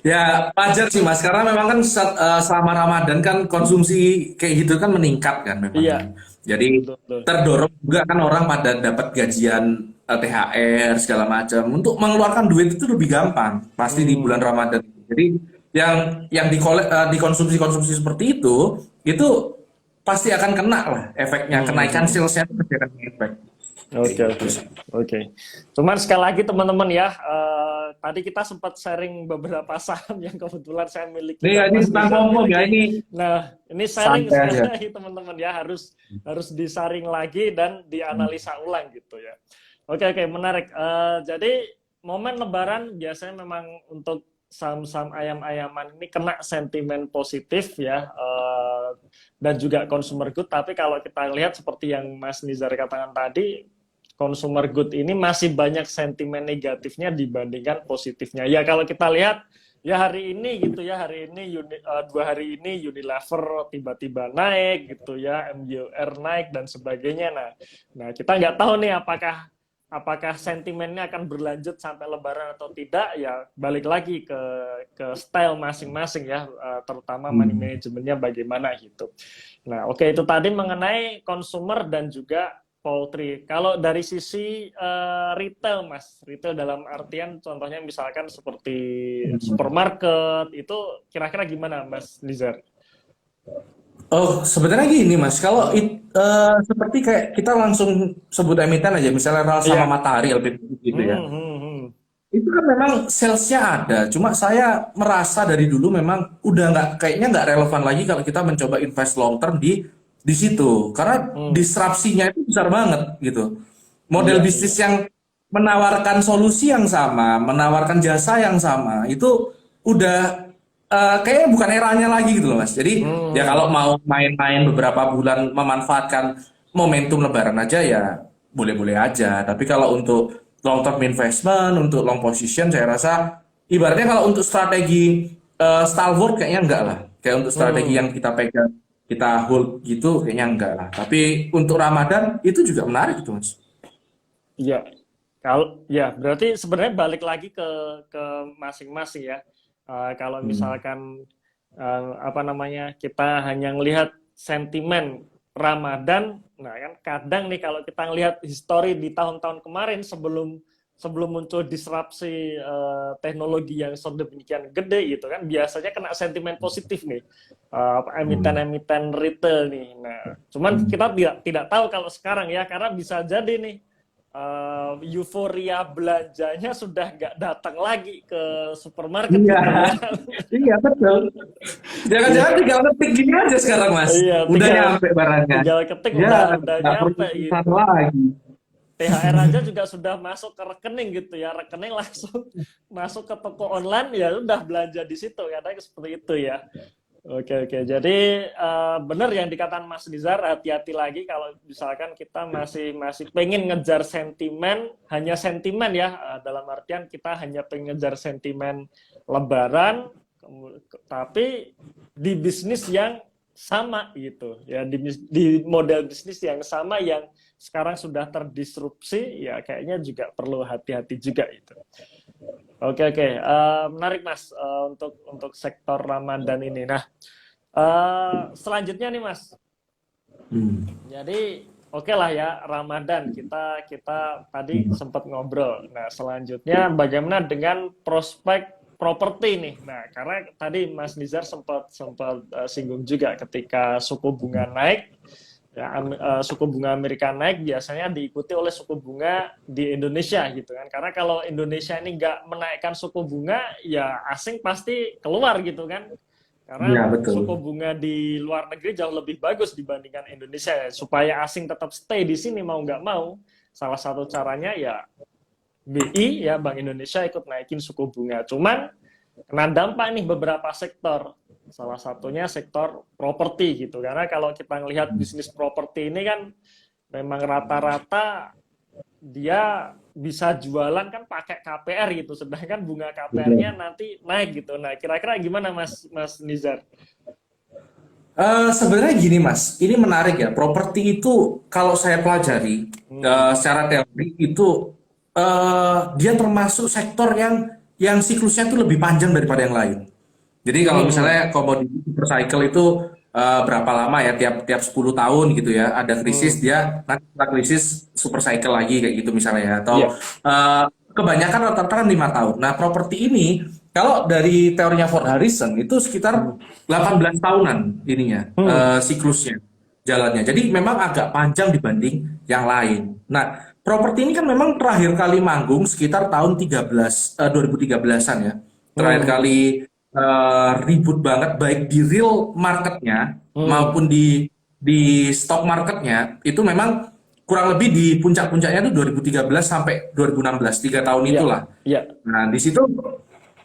Ya wajar sih Mas, karena memang kan selama Ramadan kan konsumsi kayak gitu kan meningkat kan memang Iya, kan. Jadi betul betul. terdorong juga kan orang pada dapat gajian, THR segala macam. Untuk mengeluarkan duit itu lebih gampang pasti di bulan Hmm, Ramadan. Jadi yang dikonsumsi-konsumsi seperti itu pasti akan kena lah efeknya. hmm, Kenaikan hmm. salesnya itu pasti akan efek. Kayak Oke, gitu oke, sih. oke. Cuman sekali lagi teman-teman ya, tadi kita sempat sharing beberapa saham yang kebetulan saya miliki Nih ya, dan ini Mas tentang Nizar ngomong ya, miliki. ini Nah, ini sharing santai sekali aja. lagi teman-teman ya, harus harus disaring lagi dan dianalisa ulang gitu ya. Oke, oke, menarik. Jadi momen Lebaran biasanya memang untuk saham-saham ayam-ayaman ini kena sentimen positif ya, dan juga consumer good. Tapi kalau kita lihat seperti yang Mas Nizar katakan tadi, consumer good ini masih banyak sentimen negatifnya dibandingkan positifnya. Ya kalau kita lihat ya hari ini gitu ya, hari ini 2 hari ini Unilever tiba-tiba naik gitu ya, MUR naik dan sebagainya. Nah kita nggak tahu nih apakah sentimennya akan berlanjut sampai Lebaran atau tidak, ya balik lagi ke style masing-masing ya, terutama money Hmm. manajemennya bagaimana gitu. Nah, oke, itu tadi mengenai consumer dan juga poultry. Kalau dari sisi retail, Mas, retail dalam artian contohnya misalkan seperti supermarket, itu kira-kira gimana, Mas Nizar? Oh, sebenarnya gini Mas, kalau seperti kayak kita langsung sebut emiten aja, misalnya RAL sama Iya. Matahari LPP gitu ya. Hmm, hmm, hmm. Itu kan memang salesnya ada, cuma saya merasa dari dulu memang udah nggak kayaknya nggak relevan lagi kalau kita mencoba invest long term di situ, karena Hmm. disrupsinya itu besar banget gitu. Model Iya, bisnis iya. yang menawarkan solusi yang sama, menawarkan jasa yang sama, itu udah kayaknya bukan eranya lagi gitu loh Mas. Jadi ya Hmm. kalau mau main-main beberapa bulan memanfaatkan momentum Lebaran aja ya boleh-boleh aja. Tapi kalau untuk long term investment, untuk long position, saya rasa ibaratnya kalau untuk strategi stalwart kayaknya enggak lah. Kayak untuk strategi Hmm. yang kita pegang, kita hold gitu kayaknya enggak lah. Tapi untuk Ramadan itu juga menarik itu Mas. Iya. Kalau ya berarti sebenarnya balik lagi ke masing-masing ya. Kalau Hmm. misalkan apa namanya kita hanya melihat sentimen Ramadan, nah kan kadang nih kalau kita lihat histori di tahun-tahun kemarin sebelum sebelum muncul disrupsi teknologi yang sedemikian gede gitu kan, biasanya kena sentimen positif nih, Hmm. emiten-emiten retail nih. Nah, cuman kita Hmm. tidak tidak tahu kalau sekarang ya, karena bisa jadi nih euforia belanjanya sudah nggak datang lagi ke supermarket Iya, gitu ya. iya betul. Iya, Jangan-jangan tinggal ngetik gini aja sekarang Mas. iya, Udah tinggal nyampe barangnya. tinggal ketik Ya, udah nggak perlu nyampe pesan gitu. lagi. THR aja juga sudah masuk ke rekening gitu ya, rekening langsung masuk ke toko online, ya udah belanja di situ, kadang seperti itu ya. Oke, oke. Jadi benar yang dikatakan Mas Nizar, hati-hati lagi kalau misalkan kita masih masih pengen ngejar sentimen, hanya sentimen ya, dalam artian kita hanya pengen ngejar sentimen Lebaran, tapi di bisnis yang sama gitu ya, di model bisnis yang sama yang sekarang sudah terdisrupsi, ya kayaknya juga perlu hati-hati juga itu. Oke, oke. Menarik Mas, untuk sektor Ramadan ini. Nah, selanjutnya nih Mas. Hmm. Jadi oke lah ya, Ramadan kita kita tadi Hmm. sempat ngobrol. Nah, selanjutnya bagaimana dengan prospek properti nih? Nah, karena tadi Mas Nizar sempat sempat singgung juga ketika suku bunga naik, ya, suku bunga Amerika naik biasanya diikuti oleh suku bunga di Indonesia gitu kan. Karena kalau Indonesia ini nggak menaikkan suku bunga, ya asing pasti keluar gitu kan. Iya Karena betul. suku bunga di luar negeri jauh lebih bagus dibandingkan Indonesia ya. Supaya asing tetap stay di sini mau nggak mau, salah satu caranya ya BI ya, Bank Indonesia ikut naikin suku bunga. Cuman kena dampak nih beberapa sektor. Salah satunya sektor properti gitu. Karena kalau kita ngelihat bisnis properti ini kan memang rata-rata dia bisa jualan kan pakai KPR gitu, sedangkan bunga KPR-nya Betul. nanti naik gitu. Nah, kira-kira gimana Mas Mas Nizar? Sebenarnya gini Mas, ini menarik ya. Properti itu kalau saya pelajari Hmm. secara teori itu dia termasuk sektor yang siklusnya itu lebih panjang daripada yang lain. Jadi kalau Hmm. misalnya komoditi super cycle itu berapa lama ya, tiap tiap 10 tahun gitu ya, ada krisis, Hmm. dia nanti setelah krisis super cycle lagi kayak gitu misalnya ya. Atau Iya. eh, kebanyakan rata-rata kan 5 tahun. Nah, properti ini kalau dari teorinya Ford Harrison itu Hmm. sekitar 18 tahunan ininya Hmm. siklusnya jalannya. Jadi memang agak panjang dibanding yang lain. Nah, properti ini kan memang terakhir kali manggung sekitar tahun 2013-an ya. Terakhir Hmm. kali ribut banget baik di real marketnya Hmm. maupun di stock marketnya itu memang kurang lebih di puncak-puncaknya itu 2013 sampai 2016, 3 tahun Iya. itulah. Iya. Nah, di situ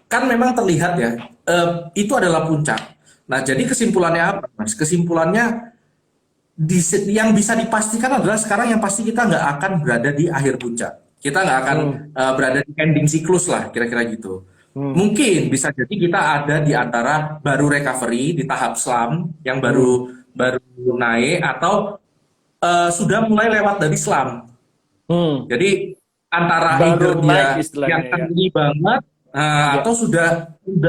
kan memang terlihat ya, itu adalah puncak. Nah, jadi kesimpulannya apa, Mas? Kesimpulannya yang bisa dipastikan adalah sekarang yang pasti kita nggak akan berada di akhir puncak. Kita nggak akan Hmm. berada di ending siklus lah, kira-kira gitu. Hmm. Mungkin bisa jadi kita ada di antara baru recovery di tahap slump yang Hmm. baru baru naik atau sudah mulai lewat dari slump. Hmm. Jadi antara Baru either naik dia yang istilahnya ya. tinggi banget Iya. atau sudah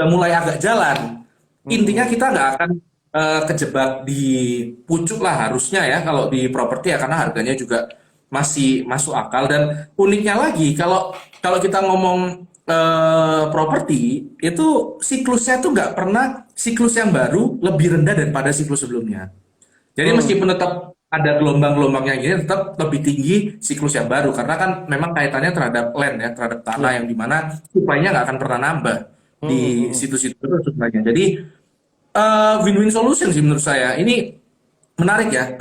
mulai agak jalan. Intinya Hmm. kita nggak akan kejebak di pucuk lah harusnya ya kalau di properti ya karena harganya juga masih masuk akal dan uniknya lagi kalau kalau kita ngomong properti itu siklusnya tuh nggak pernah siklus yang baru lebih rendah daripada siklus sebelumnya. Jadi Hmm. meskipun tetap ada gelombang-gelombangnya gini, tetap lebih tinggi siklus yang baru karena kan memang kaitannya terhadap land ya, terhadap tanah Iya. yang dimana supply-nya nggak akan pernah nambah Hmm. di Hmm. situ-situ itu supply-nya. Jadi win-win solution sih menurut saya. Ini menarik ya.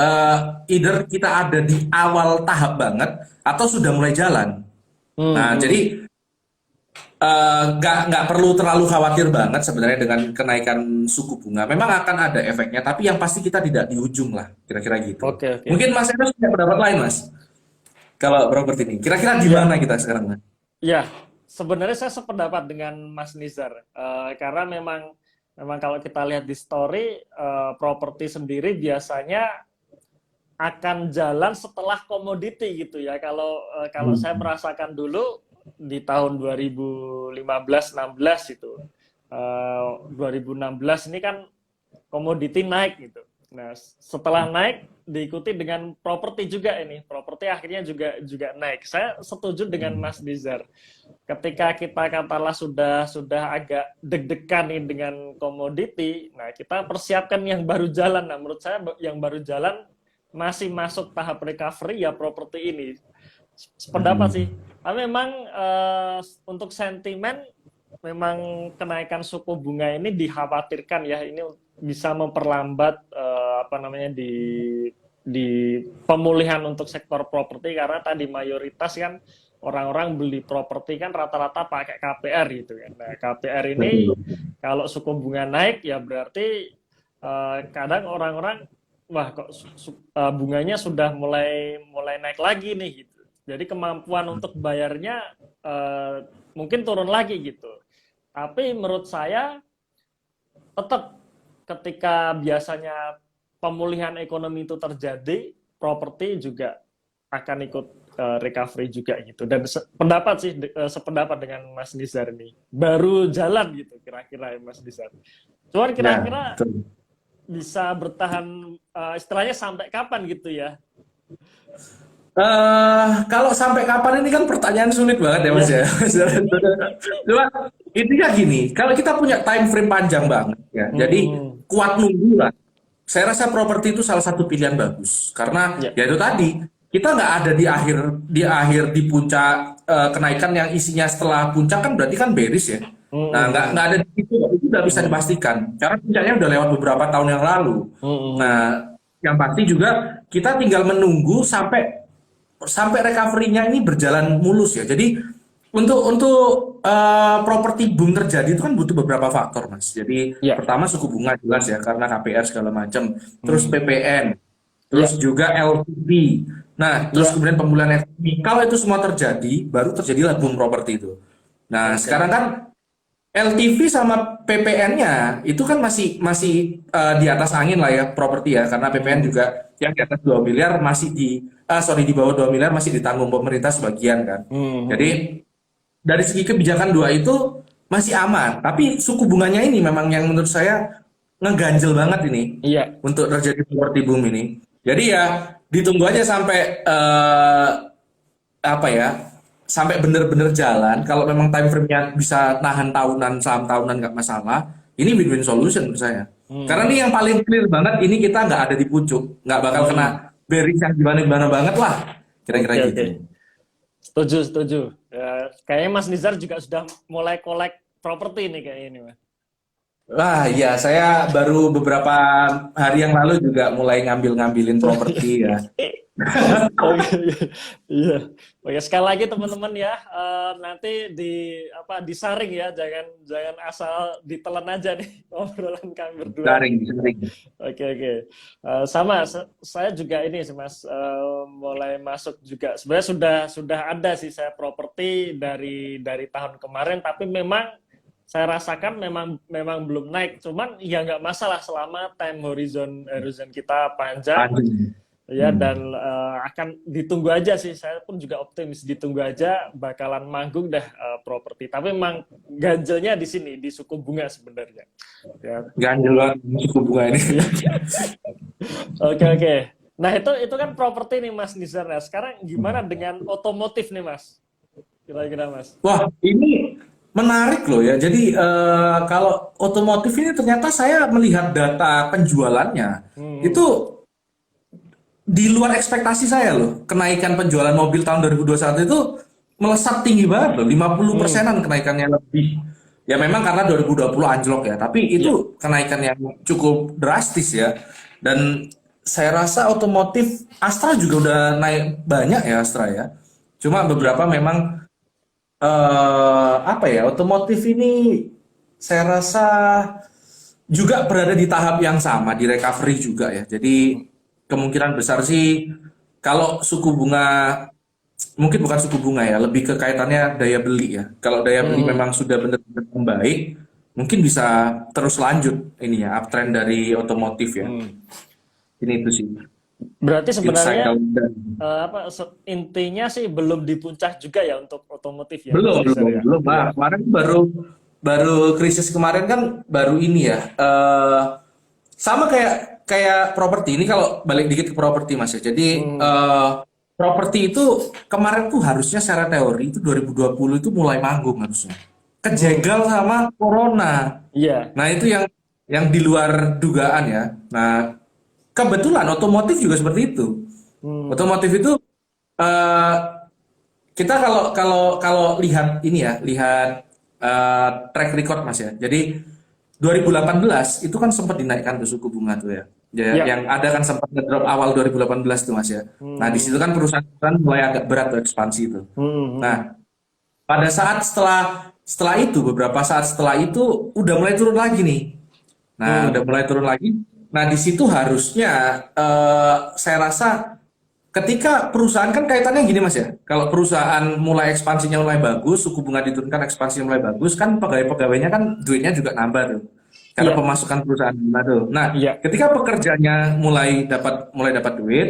Either kita ada di awal tahap banget atau sudah mulai jalan. Hmm. Nah, Hmm. jadi nggak perlu terlalu khawatir banget sebenarnya dengan kenaikan suku bunga. Memang akan ada efeknya, tapi yang pasti kita tidak di ujung lah, kira-kira gitu. Oke, oke. Mungkin Mas Enos punya pendapat lain, Mas. Kalau properti ini, kira-kira di Ya, mana kita sekarang, Mas? ya. Sebenarnya saya sependapat dengan Mas Nizar. Karena memang memang kalau kita lihat di story, properti sendiri biasanya akan jalan setelah komoditi gitu ya. Kalau saya Hmm. merasakan dulu di tahun 2015-16 itu, 2016 ini kan komoditi naik gitu. Nah, setelah naik diikuti dengan properti juga ini. Properti akhirnya juga naik. Saya setuju dengan Mas Nizar. Ketika kita katalah sudah agak deg-degan nih dengan komoditi, nah kita persiapkan yang baru jalan. Nah, menurut saya yang baru jalan masih masuk tahap recovery ya properti ini. Sependapat sih. Hmm. Tapi memang untuk sentimen memang kenaikan suku bunga ini dikhawatirkan ya ini bisa memperlambat apa namanya di pemulihan untuk sektor properti karena tadi mayoritas kan orang-orang beli properti kan rata-rata pakai KPR gitu kan. Nah, KPR ini Betul. kalau suku bunga naik ya berarti kadang orang-orang wah kok bunganya sudah mulai mulai naik lagi nih gitu. Jadi kemampuan untuk bayarnya mungkin turun lagi gitu. Tapi menurut saya tetap ketika biasanya pemulihan ekonomi itu terjadi, properti juga akan ikut recovery juga gitu. Dan pendapat sih sependapat dengan Mas Nizar ini. Baru jalan gitu kira-kira ya Mas Nizar. Cuman Ya, kira-kira betul. bisa bertahan istilahnya sampai kapan gitu ya? Kalau sampai kapan ini kan pertanyaan sulit banget ya Mas Iya. ya. Cuma intinya gini, kalau kita punya time frame panjang banget ya, jadi Hmm. kuat nunggu lah. Saya rasa properti itu salah satu pilihan bagus karena Ya. ya itu tadi kita nggak ada di puncak kenaikan yang isinya setelah puncak kan berarti kan bearish ya. Nah nggak Hmm. ada di situ itu udah bisa Hmm. dipastikan karena puncaknya udah lewat beberapa tahun yang lalu. Hmm. Nah yang pasti juga kita tinggal menunggu sampai sampai recovery-nya ini berjalan mulus ya. Jadi untuk properti boom terjadi itu kan butuh beberapa faktor, Mas. Jadi Ya. pertama suku bunga jelas ya karena KPR segala macam, terus Hmm. PPN, terus Ya. juga LTV. Nah, terus Iya, kemudian pemulihan ekonomi. Kalau itu semua terjadi, baru terjadilah boom properti itu. Nah, oke. sekarang kan LTV sama PPN-nya itu kan masih masih di atas angin lah ya properti ya, karena PPN Hmm. juga yang di atas 2 miliar masih di bawah 2 miliar masih ditanggung pemerintah sebagian kan. Hmm. Hmm. Jadi dari segi kebijakan dua itu masih aman, tapi suku bunganya ini memang yang menurut saya ngeganjel banget ini Iya, untuk terjadi properti boom ini. Jadi ya ditunggu aja sampai apa ya, sampai bener-bener jalan. Kalau memang time frame-nya bisa nahan tahunan, saham tahunan nggak masalah, ini win-win solution menurut saya. Karena hmm. ini yang paling clear banget, ini kita nggak ada di pucuk, nggak bakal kena Hmm. bearish yang gimana-gimana banget lah, kira-kira Oke, oke. gitu. Setuju, setuju. Ya, kayaknya Mas Nizar juga sudah mulai kolek properti nih kayaknya ini, Mas. Wah, iya, saya baru beberapa hari yang lalu juga mulai ngambil-ngambilin properti ya. Oke, iya. Oke, sekali lagi teman-teman ya, nanti disaring ya, jangan jangan asal ditelan aja nih obrolan kami berdua nih. Daring, daring. Oke, oke. Sama, saya juga ini sih Mas, mulai masuk juga. Sebenarnya sudah ada sih saya properti dari tahun kemarin, tapi memang saya rasakan memang memang belum naik. Cuman ya nggak masalah selama time horizon kita panjang Anjing. ya, Hmm. dan akan ditunggu aja sih. Saya pun juga optimis ditunggu aja bakalan manggung dah properti. Tapi memang ganjelnya di sini di suku bunga sebenarnya. Ya. Ganjel banget suku bunga ini. Iya. Oke, oke. Nah, itu kan properti nih Mas Nizar. Nah, sekarang gimana dengan otomotif nih Mas? Kira-kira Mas. Wah, ini menarik loh ya. Jadi kalau otomotif ini ternyata saya melihat data penjualannya Hmm. itu di luar ekspektasi saya loh. Kenaikan penjualan mobil tahun 2021 itu melesat tinggi banget loh. 50%-an Hmm. kenaikannya lebih. Ya memang karena 2020 anjlok ya, tapi Iya. itu kenaikan yang cukup drastis ya. Dan saya rasa otomotif Astra juga udah naik banyak ya Astra ya. Cuma Iya. beberapa memang apa ya, otomotif ini saya rasa juga berada di tahap yang sama, di recovery juga ya. Jadi kemungkinan besar sih kalau suku bunga, mungkin bukan suku bunga ya, lebih ke kaitannya daya beli ya. Kalau daya beli Hmm. memang sudah benar-benar membaik, mungkin bisa terus lanjut ini ya, uptrend dari otomotif ya. Hmm. Ini itu sih, Berarti insight sebenarnya kalau dan intinya sih belum di puncak juga ya untuk otomotif ya Mas belum, Nizar belum, ya. belum. Iya. Nah, kemarin baru baru krisis kemarin kan baru ini ya. Sama kayak kayak properti ini, kalau balik dikit ke properti Mas ya. Jadi Hmm. properti itu kemarin tuh harusnya secara teori itu 2020 itu mulai manggung harusnya. Hmm. Kejegal sama corona. Iya. Nah, itu yang di luar dugaan ya. Nah, kebetulan otomotif juga seperti itu. Hmm. Otomotif itu eh, kita kalau kalau kalau lihat ini ya, lihat track record Mas ya. Jadi 2018 itu kan sempat dinaikkan tuh suku bunga tuh ya. Ya, Iya. yang ada kan sempat ngedrop awal 2018 tuh Mas ya. Nah, di situ Hmm. kan perusahaan mulai agak berat tuh ekspansi itu. Hmm. Hmm. Nah, pada saat setelah setelah itu, beberapa saat setelah itu udah mulai turun lagi nih. Nah, udah Hmm. mulai turun lagi. Nah, di situ harusnya saya rasa ketika perusahaan kan kaitannya gini Mas ya. Kalau perusahaan mulai ekspansinya mulai bagus, suku bunga diturunkan, ekspansinya mulai bagus, kan pegawai-pegawainya kan duitnya juga nambah tuh. Karena Iya. pemasukan perusahaan nambah tuh. Nah, Iya. ketika pekerjanya mulai dapat duit,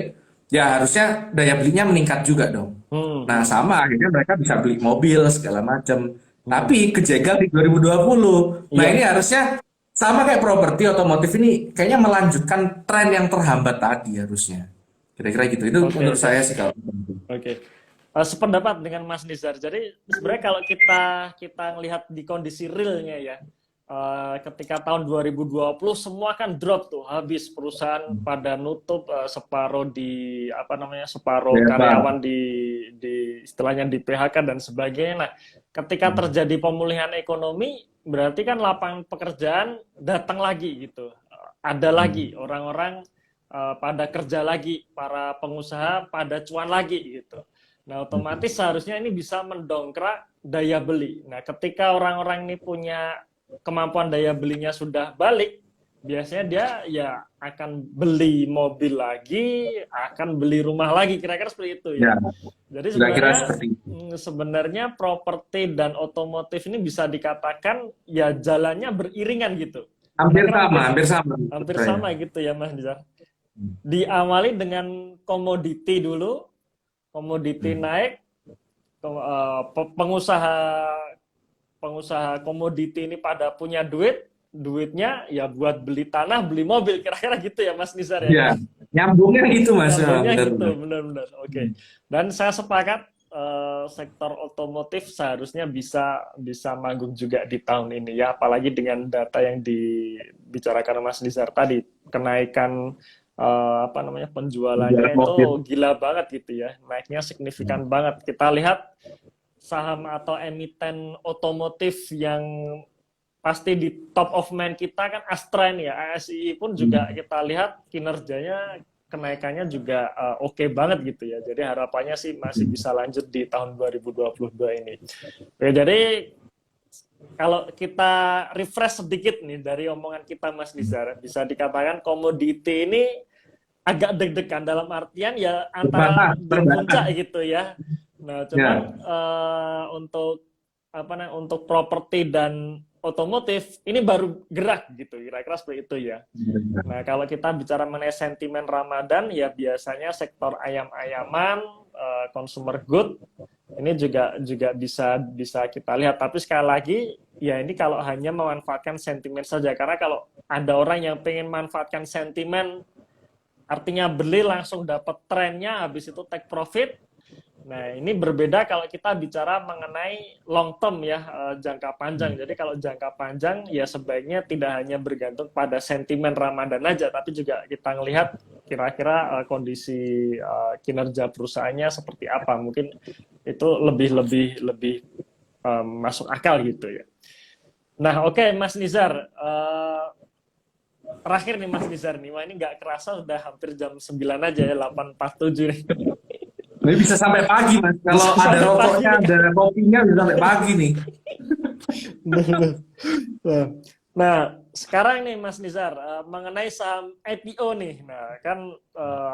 ya harusnya daya belinya meningkat juga dong. Hmm. Nah, Hmm. sama akhirnya mereka bisa beli mobil segala macam. Hmm. Tapi kejegal di 2020. Nah, ini Iya. harusnya sama kayak properti otomotif ini kayaknya melanjutkan tren yang terhambat tadi harusnya. Kira-kira gitu. Itu Oke, menurut oke. saya sih kalau. Oke. Sependapat dengan Mas Nizar. Jadi sebenarnya kalau kita kita ngelihat di kondisi realnya ya, ketika tahun 2020 semua kan drop tuh, habis perusahaan pada nutup, separuh di apa namanya, separuh Ya, Pak. karyawan di istilahnya di PHK dan sebagainya. Nah, ketika terjadi pemulihan ekonomi, berarti kan lapangan pekerjaan datang lagi gitu. Ada lagi orang-orang pada kerja lagi, para pengusaha pada cuan lagi gitu. Nah, otomatis seharusnya ini bisa mendongkrak daya beli. Nah, ketika orang-orang ini punya kemampuan daya belinya sudah balik, biasanya dia ya akan beli mobil lagi, akan beli rumah lagi, kira-kira seperti itu Ya, ya. Jadi kira-kira sebenarnya seperti itu. sebenarnya properti dan otomotif ini bisa dikatakan ya jalannya beriringan gitu. Kira-kira mungkin Hampir sama menurut hampir saya. sama gitu ya Mas Nizar. Diawali dengan komoditi dulu, komoditi Hmm. naik, pengusaha pengusaha komoditi ini pada punya duitnya ya buat beli tanah, beli mobil, kira-kira gitu ya Mas Nizar ya. Ya, nyambungnya gitu Mas. Ya, Nyambungnya gitu, benar-benar. benar-benar. Oke. Dan saya sepakat sektor otomotif seharusnya bisa manggung juga di tahun ini ya, apalagi dengan data yang dibicarakan Mas Nizar tadi, kenaikan apa namanya Penjualan penjualannya itu mobil. gila banget gitu ya, naiknya signifikan banget. Kita lihat saham atau emiten otomotif yang pasti di top of mind kita kan Astra ini ya, ASI pun juga kita lihat kinerjanya kenaikannya juga oke banget gitu ya. Jadi harapannya sih masih bisa lanjut di tahun 2022 ini. Oke, jadi kalau kita refresh sedikit nih dari omongan kita Mas Nizar, bisa dikatakan komoditi ini agak deg-degan dalam artian ya antara di Terbatas. puncak gitu ya. Nah, cuman Ya. untuk apa namanya untuk properti dan otomotif ini baru gerak gitu, kira-kira seperti itu ya. Nah, kalau kita bicara mengenai sentimen Ramadan ya biasanya sektor ayam-ayaman, consumer good ini juga bisa kita lihat. Tapi sekali lagi ya ini kalau hanya memanfaatkan sentimen saja, karena kalau ada orang yang pengen manfaatkan sentimen artinya beli langsung dapat trennya habis itu take profit. Nah, ini berbeda kalau kita bicara mengenai long term ya, jangka panjang. Jadi kalau jangka panjang ya sebaiknya tidak hanya bergantung pada sentimen Ramadan aja, tapi juga kita ngelihat kira-kira kondisi kinerja perusahaannya seperti apa. Mungkin itu lebih masuk akal gitu ya. Nah, oke, Mas Nizar, terakhir nih Mas Nizar nih, wah ini nggak kerasa udah hampir jam 9 aja ya, 8.47 nih. Ini bisa sampai pagi Mas. Kalau Bisa ada sampai pagi rokoknya, nih. ada kopinya bisa sampai pagi nih. Nah, sekarang nih Mas Nizar, mengenai saham IPO nih. Nah, kan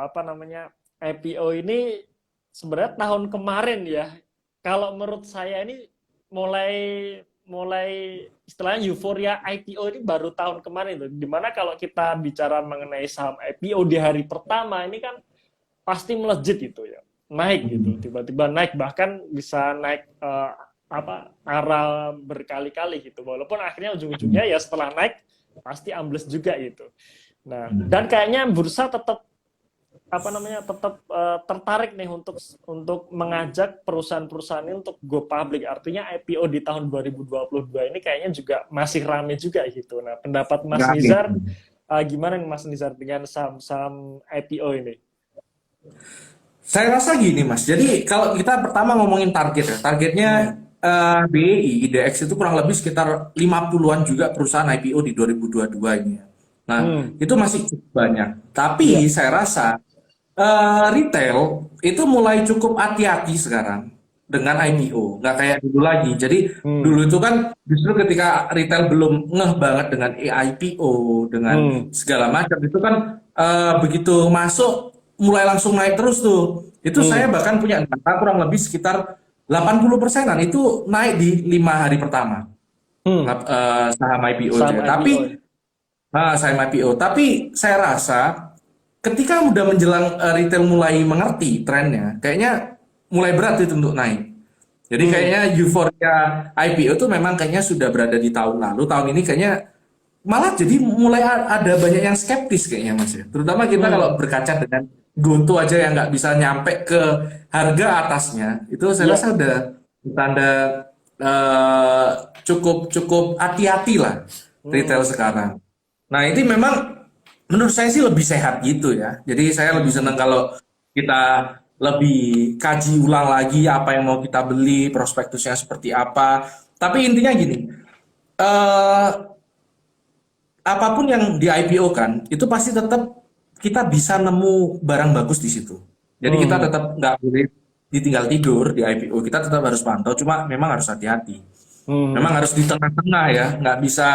apa namanya IPO ini sebenarnya tahun kemarin ya. Kalau menurut saya ini mulai mulai istilahnya euforia IPO ini baru tahun kemarin tuh. Dimana kalau kita bicara mengenai saham IPO di hari pertama ini kan pasti melejit itu ya, naik gitu, tiba-tiba naik, bahkan bisa naik apa arah berkali-kali gitu, walaupun akhirnya ujung-ujungnya ya setelah naik pasti ambles juga gitu. Nah, dan kayaknya bursa tetap apa namanya tetap tertarik nih untuk mengajak perusahaan-perusahaan ini untuk go public, artinya IPO di tahun 2022 ini kayaknya juga masih rame juga gitu. Nah, pendapat Mas Nggak, Nizar gimana nih Mas Nizar dengan saham-saham IPO ini? Saya rasa gini Mas. Jadi kalau kita pertama ngomongin target ya. Targetnya BEI, IDX itu kurang lebih sekitar 50-an juga perusahaan IPO di 2022 ini ya. Nah, Hmm, itu masih cukup banyak. Tapi ya. saya rasa retail itu mulai cukup hati-hati sekarang dengan IPO, nggak kayak dulu lagi. Jadi Hmm, dulu itu kan justru ketika retail belum ngeh banget dengan IPO, dengan hmm, segala macam itu kan begitu masuk mulai langsung naik terus tuh. Itu saya hmm, bahkan punya data kurang lebih sekitar 80%-an itu naik di 5 hari pertama hmm. saham IPO itu Saham ya. Tapi IPO ya. saham IPO. Tapi saya rasa ketika udah menjelang retail mulai mengerti trennya, kayaknya mulai berat itu untuk naik. Jadi Hmm, kayaknya euforia IPO itu memang kayaknya sudah berada di tahun lalu. Tahun ini kayaknya malah jadi mulai ada banyak yang skeptis kayaknya Mas ya. Terutama kita kalau hmm. berkaca dengan Gonto aja yang nggak bisa nyampe ke harga atasnya, itu saya rasa Ya. udah tanda eh, cukup cukup hati-hati lah retail Hmm, sekarang. Nah, ini memang menurut saya sih lebih sehat gitu ya. Jadi saya lebih senang kalau kita lebih kaji ulang lagi apa yang mau kita beli, prospektusnya seperti apa. Tapi intinya gini, eh, apapun yang di IPO kan, itu pasti tetap kita bisa nemu barang bagus di situ. Jadi kita hmm, tetap nggak boleh ditinggal tidur di IPO. Kita tetap harus pantau, cuma memang harus hati-hati. hmm. Memang harus di tengah-tengah ya, nggak bisa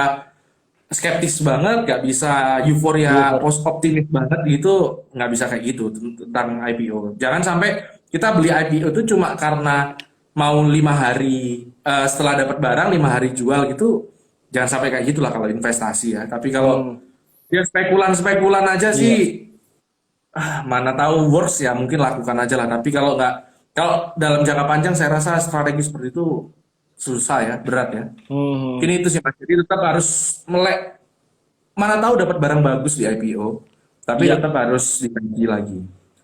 skeptis banget, nggak bisa euforia post optimis banget gitu, nggak bisa kayak gitu tentang IPO. Jangan sampai kita beli IPO itu cuma karena mau 5 hari setelah dapat barang 5 hari jual gitu. Jangan sampai kayak gitulah kalau investasi ya. Tapi kalau Hmm, dia spekulan-spekulan aja iya. sih, mana tahu works ya mungkin lakukan aja lah. Tapi kalau nggak, kalau dalam jangka panjang saya rasa strategi seperti itu susah ya, berat ya. Hmm, Mungkin itu sih Mas. Jadi tetap harus melek, mana tahu dapat barang bagus di IPO, tapi iya. tetap harus dikaji lagi.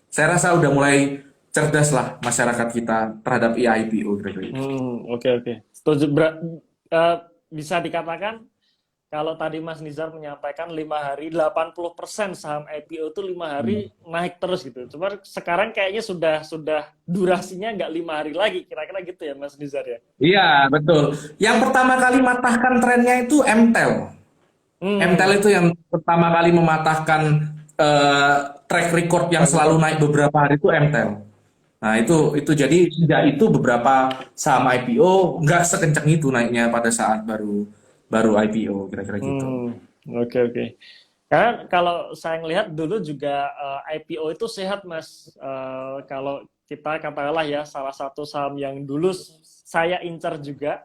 Saya rasa udah mulai cerdas lah masyarakat kita terhadap IPO kira-kira itu. Oke, oke. Setuju. Eh, bisa dikatakan kalau tadi Mas Nizar menyampaikan 5 hari 80% saham IPO itu 5 hari naik terus gitu. Cuma sekarang kayaknya sudah durasinya nggak 5 hari lagi, kira-kira gitu ya Mas Nizar ya. Iya, betul. Yang pertama kali matahkan trennya itu MTEL. MTEL Hmm, itu yang pertama kali mematahkan eh, track record yang track selalu record. naik beberapa hari itu MTEL. Nah, itu jadi sejak itu beberapa saham IPO nggak sekencang itu naiknya pada saat baru baru IPO kira-kira gitu. Oke, oke. Karena kalau saya ngelihat dulu juga IPO itu sehat Mas. Kalau kita katakanlah ya salah satu saham yang dulu saya incar juga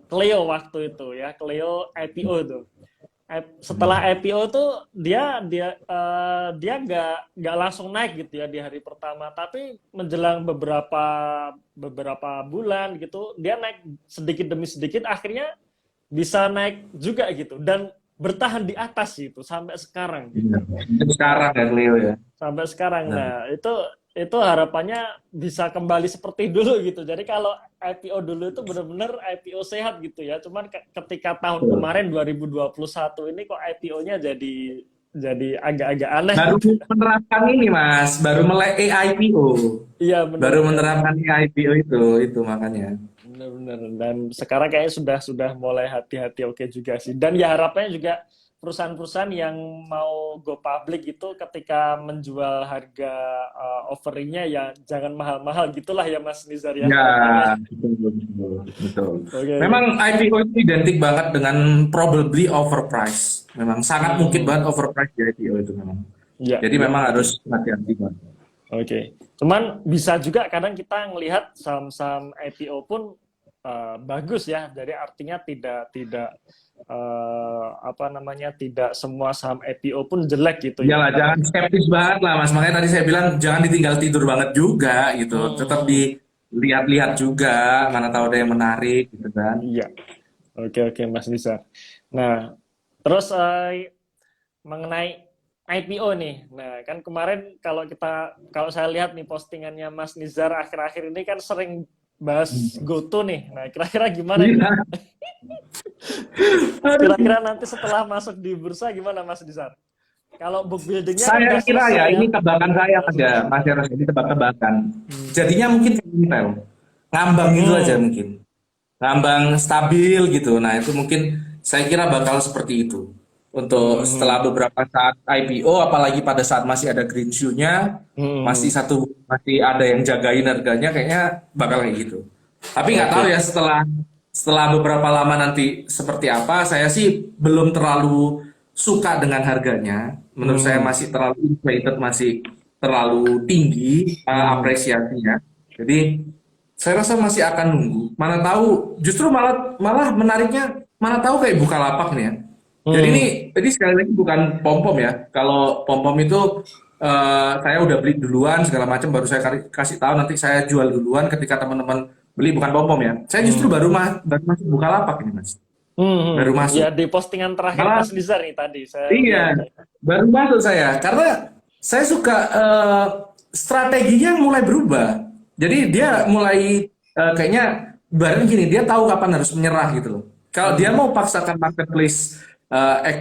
Clio waktu itu ya, Clio IPO itu. Setelah IPO tuh dia nggak langsung naik gitu ya di hari pertama, tapi menjelang beberapa bulan gitu dia naik sedikit demi sedikit, akhirnya bisa naik juga gitu dan bertahan di atas gitu sampai sekarang Iya. gitu. Sekarang Nah, ya Leo ya. sampai sekarang. Nah, Nah, itu harapannya bisa kembali seperti dulu gitu. Jadi kalau IPO dulu itu benar-benar IPO sehat gitu ya. Cuman ketika tahun betul. kemarin 2021 ini kok IPO-nya jadi agak-agak aneh Baru gitu. menerapkan ini Mas, baru melek AIPO. Iya Baru benar-benar. menerapkan AIPO itu makanya. Benar-benar. Dan sekarang kayaknya sudah mulai hati-hati oke juga sih. Dan ya harapannya juga perusahaan-perusahaan yang mau go public itu ketika menjual harga offeringnya ya jangan mahal-mahal gitulah ya Mas Nizar ya Ya, harapannya. betul, betul, betul. Oke, oke. Memang IPO itu identik banget dengan probably overpriced. Memang sangat mungkin Hmm, banget overpriced di IPO itu memang. ya, Jadi ya memang betul. harus hati-hati banget. Oke. Cuman bisa juga kadang kita ngelihat saham-saham IPO pun bagus ya. Jadi artinya tidak tidak apa namanya tidak semua saham IPO pun jelek gitu ya. Iyalah, jangan skeptis banget lah Mas. Makanya tadi saya bilang jangan ditinggal tidur banget juga gitu. Tetap Hmm, dilihat-lihat juga, mana tahu ada yang menarik gitu kan. iya. Oke, oke Mas Nizar. Nah, terus mengenai IPO nih. Nah, kan kemarin kalau saya lihat nih postingannya Mas Nizar akhir-akhir ini kan sering bahas GoTo nih. Nah, kira-kira gimana ini? Iya. Aduh. Kira-kira nanti setelah masuk di bursa gimana Mas Nizar? Kalau book buildingnya kan Saya udah kira selesai ya, ya. ini tebakan saya Udah aja, selesai. Mas Eros, ini tebak-tebakan. Hmm. Jadinya mungkin kayak Intel. Ngambang gitu aja Hmm. mungkin. Ngambang stabil gitu. Nah, itu mungkin saya kira bakal seperti itu. Untuk setelah Hmm. beberapa saat IPO, apalagi pada saat masih ada green shoe-nya, Hmm. masih ada yang jagain harganya, kayaknya bakal kayak gitu. Tapi nggak tahu Oke. ya setelah beberapa lama nanti seperti apa. Saya sih belum terlalu suka dengan harganya. Menurut saya Hmm. masih terlalu inflated, masih terlalu tinggi Hmm. apresiasinya. Jadi saya rasa masih akan nunggu. Mana tahu, justru malah malah menariknya, mana tahu kayak Bukalapak nih ya. Jadi Hmm. ini sekali lagi bukan pom-pom ya. Kalau pom-pom itu saya udah beli duluan segala macam, baru saya kasih tahu nanti saya jual duluan ketika teman-teman beli, bukan pom-pom ya. Saya justru Hmm. baru masuk Bukalapak ini Mas. Baru Ya masuk. di postingan terakhir Malah Mas Nizar nih tadi saya iya, lihat nih. baru masuk saya karena saya suka strateginya mulai berubah. Jadi dia mulai kayaknya barang gini, dia tahu kapan harus menyerah gitu loh. Kalau dia Hmm. mau paksakan marketplace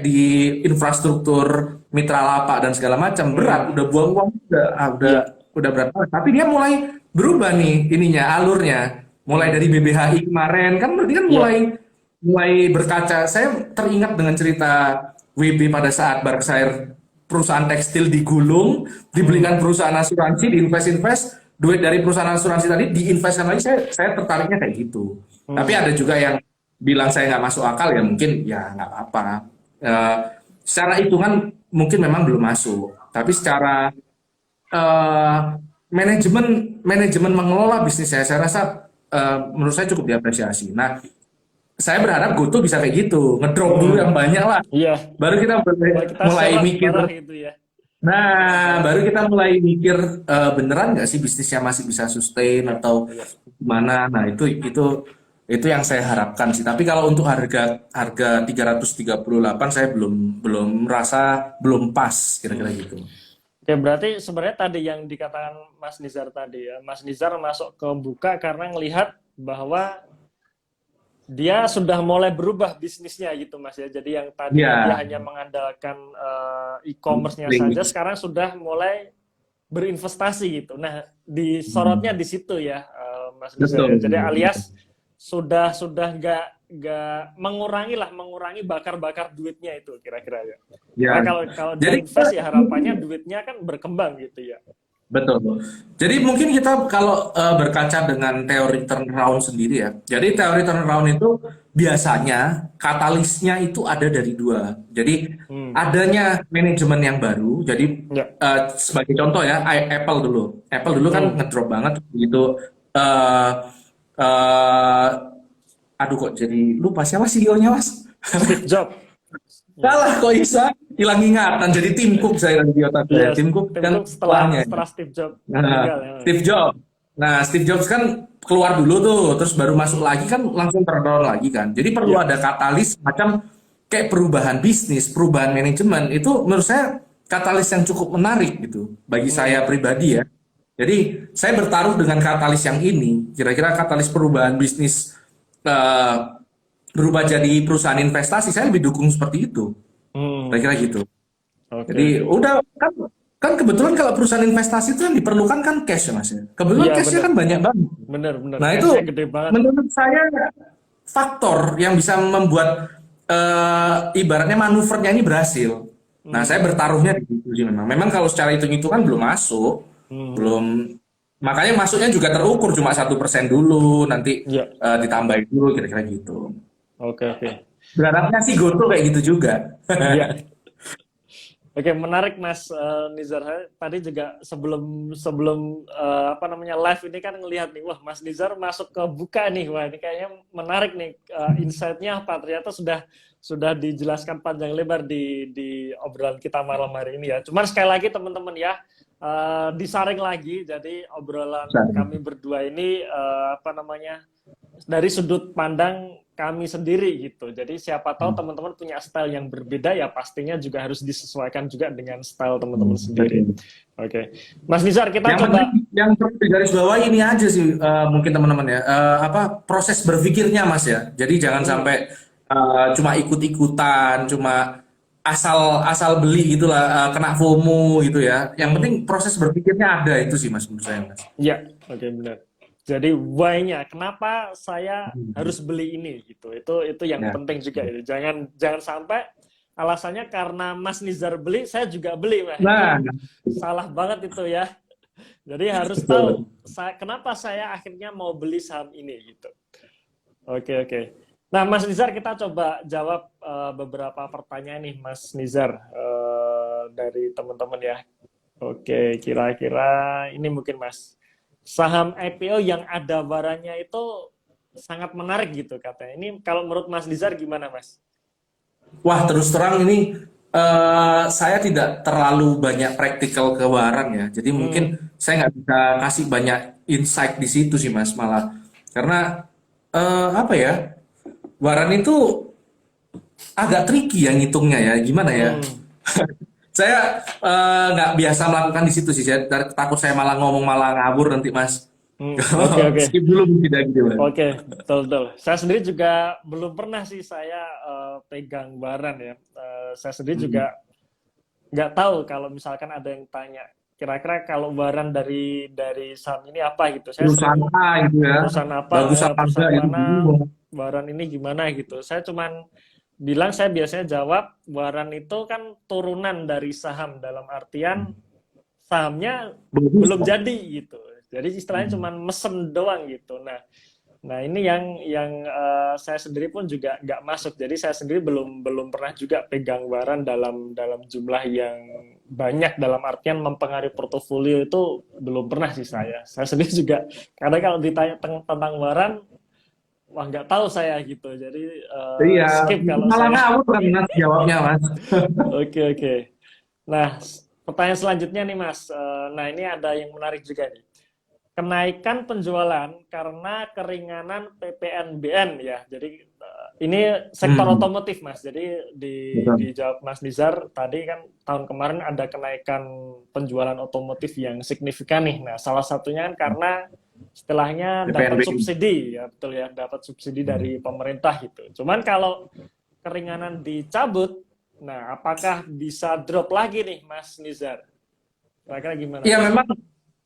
di infrastruktur mitra lapak dan segala macam berat, Hmm. udah buang uang Ya. udah berat banget. Tapi dia mulai berubah nih ininya alurnya. Mulai Hmm. dari BBHI kemarin kan berarti kan Ya. mulai mulai berkaca. Saya teringat dengan cerita WB pada saat Berkshire, perusahaan tekstil digulung, dibelikan Hmm. perusahaan asuransi, diinvest-invest, duit dari perusahaan asuransi tadi diinvestkan lagi. Saya tertariknya kayak gitu. Tapi Hmm. ada juga yang bilang saya nggak masuk akal ya mungkin ya nggak apa-apa. Eh, Secara hitungan mungkin memang belum masuk, tapi secara eh, manajemen manajemen mengelola bisnis saya rasa menurut saya cukup diapresiasi. Nah, saya berharap Goto bisa kayak gitu, ngedrop dulu Hmm. yang banyak lah, Iya, baru kita mulai, kalau kita mulai share mikir. bareng gitu ya. Nah, Oke. baru kita mulai mikir beneran nggak sih bisnisnya masih bisa sustain atau Iya. gimana. Nah, itu yang saya harapkan sih. Tapi kalau untuk harga harga 338 saya belum belum merasa belum pas kira-kira Hmm. gitu. Oke, berarti sebenarnya tadi yang dikatakan Mas Nizar tadi ya, Mas Nizar masuk ke Buka karena ngelihat bahwa dia sudah mulai berubah bisnisnya gitu Mas ya. Jadi yang tadinya dia Ya, hanya mengandalkan e-commerce-nya saja, link. sekarang sudah mulai berinvestasi gitu. Nah, disorotnya di situ ya, Mas Nizar ya. Betul. Jadi alias sudah nggak mengurangi bakar-bakar duitnya itu kira-kira ya. Karena Ya. kalau dia Jadi invest ya harapannya duitnya kan berkembang gitu ya. betul. Jadi mungkin kita kalau berkaca dengan teori turnaround sendiri ya. Jadi teori turnaround itu biasanya katalisnya itu ada dari dua. Jadi Hmm. adanya manajemen yang baru. Jadi Ya. sebagai contoh ya, Apple dulu. Apple dulu kan Hmm. ngedrop banget gitu. eh eh, Aduh kok jadi lupa siapa CEO-nya Mas? Steve Jobs. Ya. Salah kok bisa hilang ingatan jadi Tim Cook saya lagi di otak saya. Iya, Tim Cook Tim kan Cook setelah setelahnya. setelah Steve Jobs Nah, meninggal ya. Steve Jobs. Nah, Steve Jobs kan keluar dulu tuh, terus baru masuk Hmm. lagi kan langsung turnaround lagi kan. Jadi perlu Ya. ada katalis macam kayak perubahan bisnis, perubahan manajemen. Itu menurut saya katalis yang cukup menarik gitu bagi saya Hmm. pribadi ya. Jadi saya bertaruh dengan katalis yang ini. Kira-kira katalis perubahan bisnis eh, berubah jadi perusahaan investasi, saya lebih dukung seperti itu. Hmm. Kira-kira gitu. Oke, Jadi oke. udah kan kan kebetulan kalau perusahaan investasi itu yang diperlukan kan cash ya Mas ya. Kebetulan Iya, cashnya benar. kan banyak banget. Benar, benar. Nah itu Cashnya gede banget. menurut saya faktor yang bisa membuat ibaratnya manuvernya ini berhasil. Nah saya Hmm. bertaruhnya di situ sih memang. Memang kalau secara hitung-hitungan belum masuk, Hmm. belum makanya masuknya juga terukur cuma 1% dulu, nanti Ya. ditambahin dulu kira-kira gitu. Oke, oke. Berharapnya sih Goto kayak gitu juga. Ya. Oke, menarik Mas Nizar. Saya tadi juga sebelum sebelum apa namanya live ini kan ngelihat nih, wah Mas Nizar masuk ke Buka nih, wah ini kayaknya menarik nih insight-nya apa ternyata sudah dijelaskan panjang lebar di obrolan kita malam hari ini ya. Cuman sekali lagi teman-teman ya, disaring lagi. Jadi obrolan kami berdua ini apa namanya dari sudut pandang kami sendiri gitu. Jadi siapa tahu teman-teman punya style yang berbeda ya pastinya juga harus disesuaikan juga dengan style teman-teman sendiri. Betul. Oke. Mas Nizar, kita Yang penting coba yang perlu digaris bawah ini aja sih mungkin teman-teman ya apa proses berpikirnya Mas ya. Jadi jangan hmm, sampai cuma ikut-ikutan, cuma asal beli gitulah kena FOMO gitu ya. Yang penting hmm, proses berpikirnya ada itu sih Mas menurut saya Mas. ya, oke benar. Jadi why-nya, kenapa saya harus beli ini gitu. Itu yang Ya. penting juga itu. Jangan sampai alasannya karena Mas Nizar beli, saya juga beli. Nah, Nah, itu salah banget itu ya. Jadi harus tahu betul. kenapa saya akhirnya mau beli saham ini gitu. Oke, oke. Nah, Mas Nizar, kita coba jawab beberapa pertanyaan nih, Mas Nizar, dari teman-teman ya. Oke, kira-kira ini mungkin Mas. Saham IPO yang ada barangnya itu sangat menarik gitu katanya. Ini kalau menurut Mas Nizar gimana, Mas? Wah, terus terang ini saya tidak terlalu banyak praktikal ke barang ya. Jadi mungkin Hmm, saya nggak bisa kasih banyak insight di situ sih Mas malah. Karena apa ya? Waran itu agak tricky ya ngitungnya ya. Gimana ya? hmm, Saya nggak biasa melakukan di situ sih. Saya takut saya malah ngomong malah ngabur nanti Mas. oke, oke. Skip dulu tidak gitu Mas. Oke, betul betul. Saya sendiri juga belum pernah sih saya pegang baran ya. Saya sendiri Hmm. juga nggak tahu kalau misalkan ada yang tanya kira-kira kalau baran dari saham ini apa gitu. Saya Perusahaan sering A gitu ya. perusahaan apa, Bagus apa enggak perusahaan itu mana, bingung. baran ini gimana gitu. Saya cuman bilang saya biasanya jawab baran itu kan turunan dari saham dalam artian sahamnya Bagus belum kok. jadi gitu. Jadi istilahnya cuman mesen doang gitu. Nah, Nah, ini yang saya sendiri pun juga nggak masuk. Jadi saya sendiri belum belum pernah juga pegang waran dalam jumlah yang banyak, dalam artian mempengaruhi portofolio itu belum pernah sih saya. Saya sendiri juga karena kalau ditanya tentang waran, wah nggak tahu saya gitu. Jadi Iya, skip kalau malah saya. ngawur kan Mas jawabnya Mas. Oke, oke. Nah, pertanyaan selanjutnya nih Mas. Nah, ini ada yang menarik juga nih. Kenaikan penjualan karena keringanan PPNBM ya. Jadi ini sektor Hmm, otomotif Mas. Jadi betul. dijawab Mas Nizar tadi kan tahun kemarin ada kenaikan penjualan otomotif yang signifikan nih. Nah, salah satunya kan karena istilahnya dapat PPNBM. subsidi ya, betul ya, dapat subsidi dari pemerintah gitu. Cuman kalau keringanan dicabut, nah apakah bisa drop lagi nih Mas Nizar? Kira-kira gimana Iya Mas? memang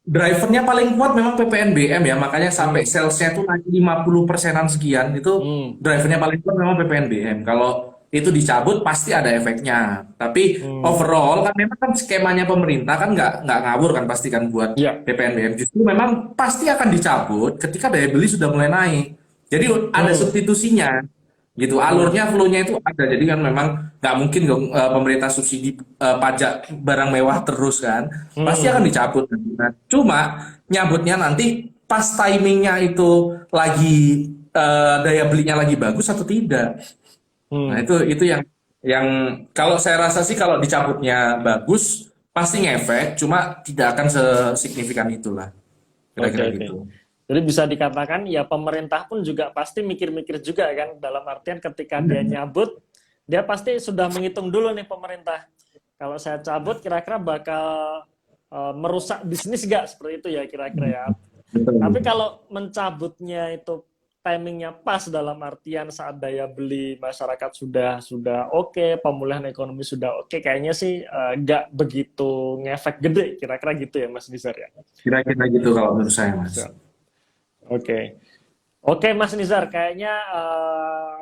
drivernya paling kuat memang PPNBM ya, makanya sampai Hmm. salesnya itu naik 50%-an sekian, itu Hmm. drivernya paling kuat memang PPNBM. Kalau itu dicabut pasti ada efeknya. Tapi Hmm. overall kan memang kan skemanya pemerintah kan nggak ngawur kan pasti kan buat Ya. PPNBM. Justru memang pasti akan dicabut ketika daya beli sudah mulai naik. Jadi ada Hmm. substitusinya gitu, Hmm. alurnya flow-nya itu ada, jadi kan memang nggak mungkin dong pemerintah subsidi pajak barang mewah terus kan, pasti akan Hmm. dicabut. Nah, cuma nyabutnya nanti pas timingnya itu lagi daya belinya lagi bagus atau tidak. Nah, Hmm. itu yang kalau saya rasa sih kalau dicabutnya bagus pasti ngefek, cuma tidak akan sesignifikan itulah, Oke, kira-kira oke. gitu. Jadi bisa dikatakan ya pemerintah pun juga pasti mikir-mikir juga kan, dalam artian ketika dia nyabut, dia pasti sudah menghitung dulu nih pemerintah. Kalau saya cabut kira-kira bakal merusak bisnis nggak, seperti itu ya kira-kira ya. Tapi Betul. kalau mencabutnya itu timingnya pas, dalam artian saat daya beli masyarakat sudah oke, pemulihan ekonomi sudah oke, kayaknya sih nggak begitu ngefek gede, kira-kira gitu ya Mas Nizar ya. Kira-kira gitu kalau menurut saya Mas. Siap. Oke. Oke Mas Nizar, kayaknya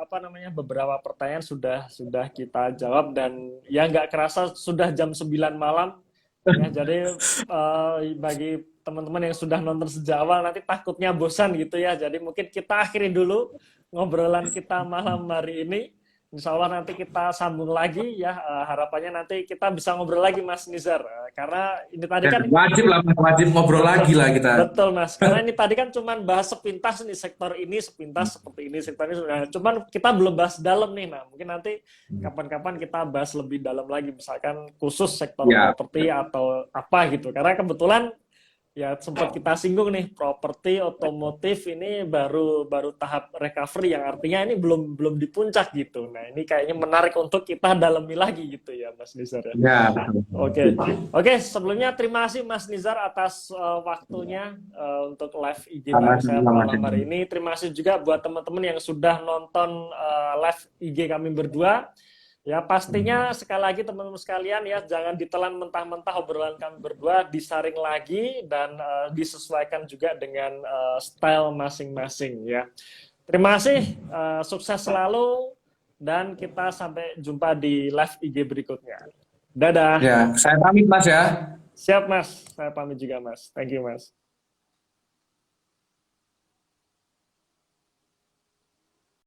apa namanya, beberapa pertanyaan sudah kita jawab, dan ya nggak kerasa sudah jam 9 malam ya. Jadi bagi teman-teman yang sudah nonton sejak awal nanti takutnya bosan gitu ya. Jadi mungkin kita akhiri dulu ngobrolan kita malam hari ini. Insya Allah nanti kita sambung lagi ya. Harapannya nanti kita bisa ngobrol lagi Mas Nizar. Karena ini tadi Ya, kan wajib lah Mas, wajib ngobrol lagi lah kita. betul Mas. Karena ini tadi kan cuman bahas sepintas nih, sektor ini sepintas seperti ini, sektor ini. Nah, cuman kita belum bahas dalam nih. Nah, mungkin nanti kapan-kapan kita bahas lebih dalam lagi, misalkan khusus sektor Ya, properti atau apa gitu. Karena kebetulan ya sempat kita singgung nih, properti otomotif ini baru baru tahap recovery, yang artinya ini belum belum di puncak gitu. Nah, ini kayaknya menarik untuk kita dalami lagi gitu ya Mas Nizar ya. ya betul. Oke, oke. Sebelumnya terima kasih Mas Nizar atas waktunya untuk live IG bareng saya Sama-sama Mas. malam hari ini. Terima kasih juga buat teman-teman yang sudah nonton live IG kami berdua. Ya pastinya sekali lagi teman-teman sekalian ya, jangan ditelan mentah-mentah obrolan kami berdua, disaring lagi dan disesuaikan juga dengan style masing-masing ya. Terima kasih, sukses selalu, dan kita sampai jumpa di live IG berikutnya. Dadah. Ya, saya pamit Mas ya. Siap Mas, saya pamit juga Mas. Thank you Mas.